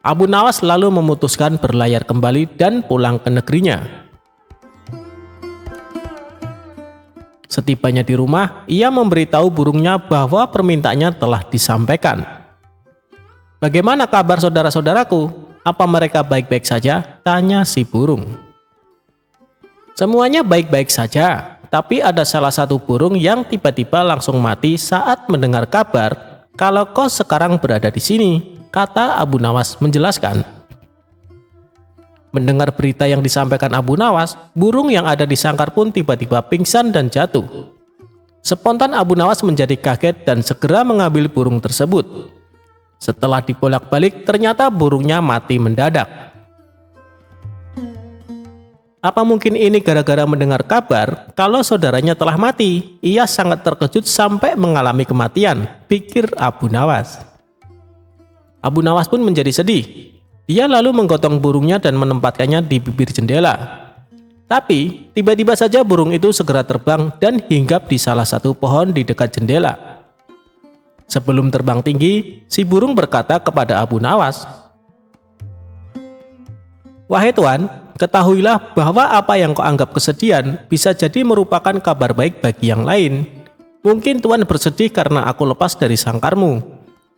Abu Nawas lalu memutuskan berlayar kembali dan pulang ke negerinya. Setibanya di rumah, ia memberitahu burungnya bahwa permintaannya telah disampaikan. "Bagaimana kabar saudara-saudaraku? Apa mereka baik-baik saja?" tanya si burung. "Semuanya baik-baik saja, tapi ada salah satu burung yang tiba-tiba langsung mati saat mendengar kabar kalau kau sekarang berada di sini," kata Abu Nawas menjelaskan. Mendengar berita yang disampaikan Abu Nawas, burung yang ada di sangkar pun tiba-tiba pingsan dan jatuh. Spontan Abu Nawas menjadi kaget dan segera mengambil burung tersebut. Setelah dibolak-balik, ternyata burungnya mati mendadak. Apa mungkin ini gara-gara mendengar kabar kalau saudaranya telah mati? Ia sangat terkejut sampai mengalami kematian, pikir Abu Nawas. Abu Nawas pun menjadi sedih. Dia lalu menggotong burungnya dan menempatkannya di bibir jendela. Tapi tiba-tiba saja burung itu segera terbang dan hinggap di salah satu pohon di dekat jendela. Sebelum terbang tinggi, si burung berkata kepada Abu Nawas, "Wahai Tuan, ketahuilah bahwa apa yang kau anggap kesedihan bisa jadi merupakan kabar baik bagi yang lain. Mungkin Tuan bersedih karena aku lepas dari sangkarmu,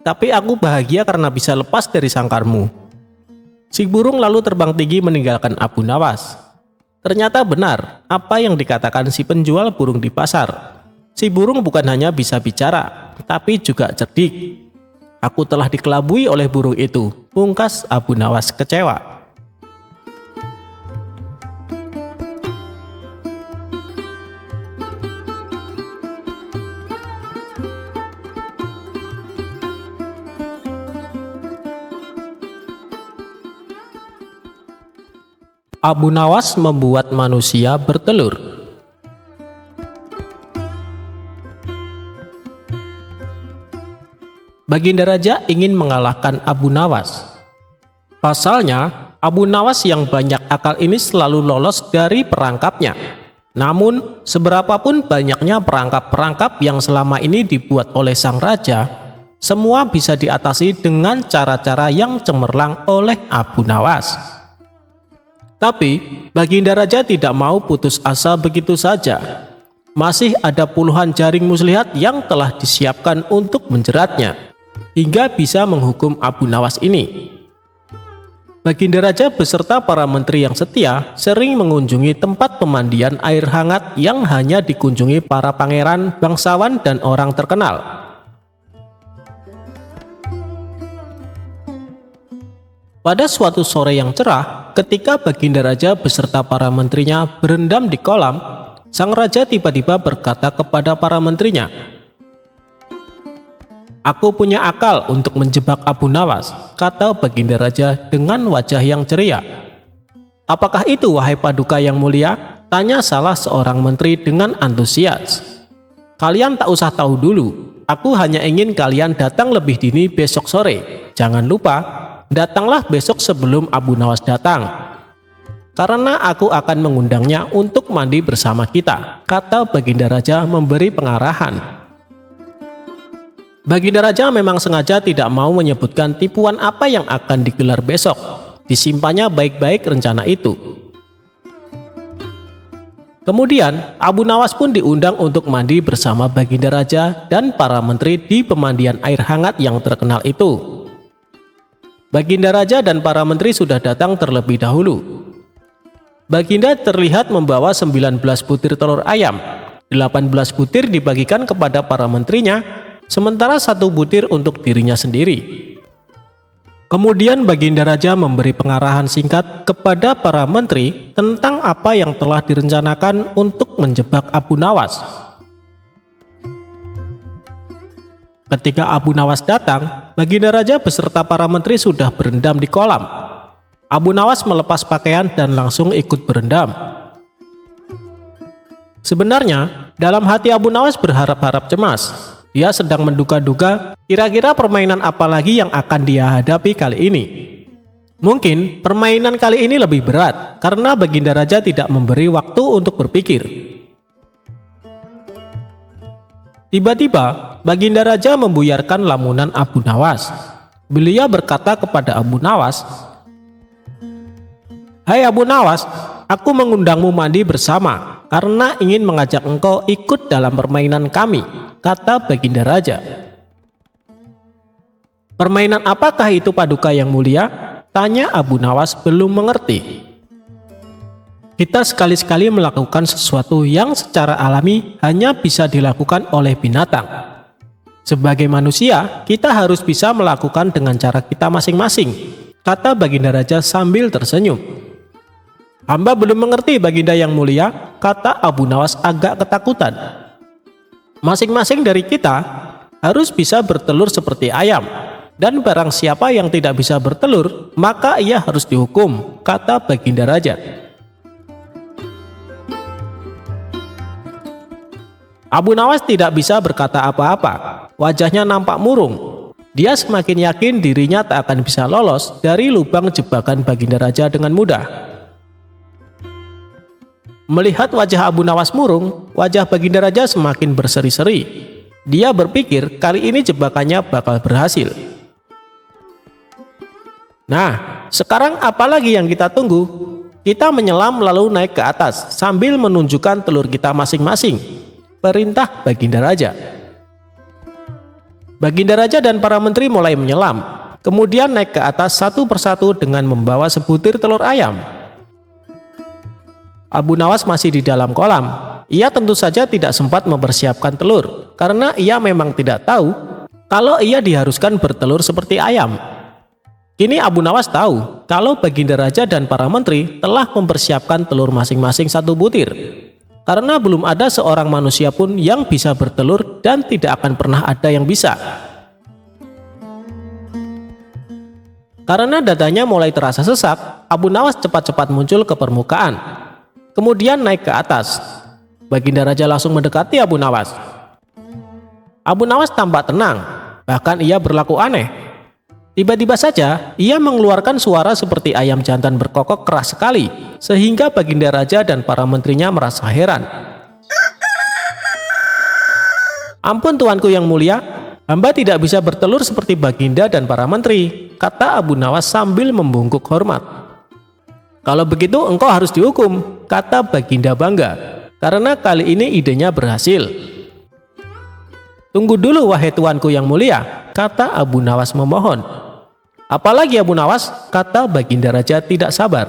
tapi aku bahagia karena bisa lepas dari sangkarmu." Si burung lalu terbang tinggi meninggalkan Abu Nawas. Ternyata benar apa yang dikatakan si penjual burung di pasar. Si burung bukan hanya bisa bicara, tapi juga cerdik. "Aku telah dikelabui oleh burung itu," pungkas Abu Nawas kecewa. Abu Nawas membuat manusia bertelur. Baginda Raja ingin mengalahkan Abu Nawas. Pasalnya, Abu Nawas yang banyak akal ini selalu lolos dari perangkapnya. Namun, seberapapun banyaknya perangkap-perangkap yang selama ini dibuat oleh sang raja, semua bisa diatasi dengan cara-cara yang cemerlang oleh Abu Nawas. Tapi, Baginda Raja tidak mau putus asa begitu saja. Masih ada puluhan jaring muslihat yang telah disiapkan untuk menjeratnya, hingga bisa menghukum Abu Nawas ini. Baginda Raja beserta para menteri yang setia sering mengunjungi tempat pemandian air hangat yang hanya dikunjungi para pangeran, bangsawan, dan orang terkenal. Pada suatu sore yang cerah, ketika Baginda Raja beserta para menterinya berendam di kolam, sang raja tiba-tiba berkata kepada para menterinya, "Aku punya akal untuk menjebak Abu Nawas," kata Baginda Raja dengan wajah yang ceria. "Apakah itu, wahai Paduka yang mulia?" tanya salah seorang menteri dengan antusias. "Kalian tak usah tahu dulu, aku hanya ingin kalian datang lebih dini besok sore. Jangan lupa, datanglah besok sebelum Abu Nawas datang, karena aku akan mengundangnya untuk mandi bersama kita," kata Baginda Raja memberi pengarahan. Baginda Raja memang sengaja tidak mau menyebutkan tipuan apa yang akan digelar besok. Disimpannya baik-baik rencana itu. Kemudian Abu Nawas pun diundang untuk mandi bersama Baginda Raja dan para menteri di pemandian air hangat yang terkenal itu. Baginda Raja dan para menteri sudah datang terlebih dahulu. Baginda terlihat membawa 19 butir telur ayam. 18 butir dibagikan kepada para menterinya, sementara 1 butir untuk dirinya sendiri. Kemudian Baginda Raja memberi pengarahan singkat kepada para menteri tentang apa yang telah direncanakan untuk menjebak Abu Nawas. Ketika Abu Nawas datang, Baginda Raja beserta para menteri sudah berendam di kolam. Abu Nawas melepas pakaian dan langsung ikut berendam. Sebenarnya, dalam hati Abu Nawas berharap-harap cemas. Dia sedang menduga-duga kira-kira permainan apa lagi yang akan dia hadapi kali ini. Mungkin permainan kali ini lebih berat karena Baginda Raja tidak memberi waktu untuk berpikir. Tiba-tiba, Baginda Raja membuyarkan lamunan Abu Nawas. Beliau berkata kepada Abu Nawas, "Hai Abu Nawas, aku mengundangmu mandi bersama karena ingin mengajak engkau ikut dalam permainan kami," kata Baginda Raja. "Permainan apakah itu, Paduka yang mulia?" tanya Abu Nawas belum mengerti. "Kita sekali-sekali melakukan sesuatu yang secara alami hanya bisa dilakukan oleh binatang. Sebagai manusia, kita harus bisa melakukan dengan cara kita masing-masing," kata Baginda Raja sambil tersenyum. "Hamba belum mengerti, Baginda yang mulia," kata Abu Nawas agak ketakutan. "Masing-masing dari kita harus bisa bertelur seperti ayam, dan barang siapa yang tidak bisa bertelur, maka ia harus dihukum," kata Baginda Raja. Abu Nawas tidak bisa berkata apa-apa. Wajahnya nampak murung. Dia semakin yakin dirinya tak akan bisa lolos dari lubang jebakan Baginda Raja dengan mudah. Melihat wajah Abu Nawas murung, wajah Baginda Raja semakin berseri-seri. Dia berpikir kali ini jebakannya bakal berhasil. Nah, sekarang apa lagi yang kita tunggu? Kita menyelam lalu naik ke atas sambil menunjukkan telur kita masing-masing. Perintah Baginda Raja. Baginda Raja dan para menteri mulai menyelam, kemudian naik ke atas satu persatu dengan membawa sebutir telur ayam. Abu Nawas masih di dalam kolam. Ia tentu saja tidak sempat mempersiapkan telur, karena ia memang tidak tahu kalau ia diharuskan bertelur seperti ayam. Kini Abu Nawas tahu kalau Baginda Raja dan para menteri telah mempersiapkan telur masing-masing satu butir. Karena belum ada seorang manusia pun yang bisa bertelur dan tidak akan pernah ada yang bisa. Karena dadanya mulai terasa sesak, Abu Nawas cepat-cepat muncul ke permukaan. Kemudian naik ke atas. Baginda Raja langsung mendekati Abu Nawas. Abu Nawas tampak tenang, bahkan ia berlaku aneh. Tiba-tiba saja, ia mengeluarkan suara seperti ayam jantan berkokok keras sekali, sehingga Baginda Raja dan para menterinya merasa heran. Ampun tuanku yang mulia, hamba tidak bisa bertelur seperti Baginda dan para menteri, kata Abu Nawas sambil membungkuk hormat. Kalau begitu engkau harus dihukum, kata Baginda bangga, karena kali ini idenya berhasil. Tunggu dulu wahai tuanku yang mulia, kata Abu Nawas memohon. Apalagi Abu Nawas, kata Baginda Raja tidak sabar.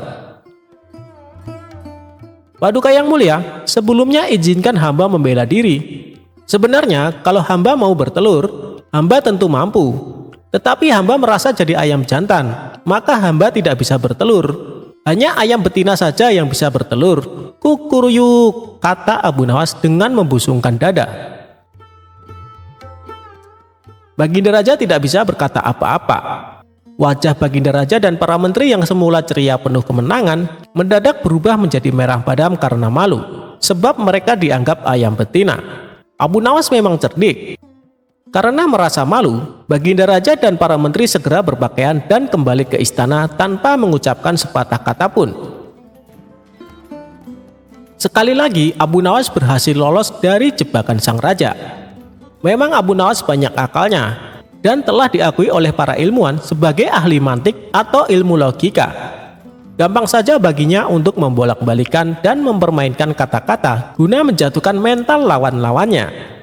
Paduka yang mulia, sebelumnya izinkan hamba membela diri. Sebenarnya kalau hamba mau bertelur, hamba tentu mampu. Tetapi hamba merasa jadi ayam jantan, maka hamba tidak bisa bertelur. Hanya ayam betina saja yang bisa bertelur. Kukuruyuk, kata Abu Nawas dengan membusungkan dada. Baginda Raja tidak bisa berkata apa-apa. Wajah Baginda Raja dan para menteri yang semula ceria penuh kemenangan mendadak berubah menjadi merah padam karena malu, sebab mereka dianggap ayam betina. Abu Nawas memang cerdik. Karena merasa malu, Baginda Raja dan para menteri segera berpakaian dan kembali ke istana tanpa mengucapkan sepatah kata pun. Sekali lagi Abu Nawas berhasil lolos dari jebakan sang raja. Memang Abu Nawas banyak akalnya dan telah diakui oleh para ilmuwan sebagai ahli mantik atau ilmu logika. Gampang saja baginya untuk membolak-balikan dan mempermainkan kata-kata guna menjatuhkan mental lawan-lawannya.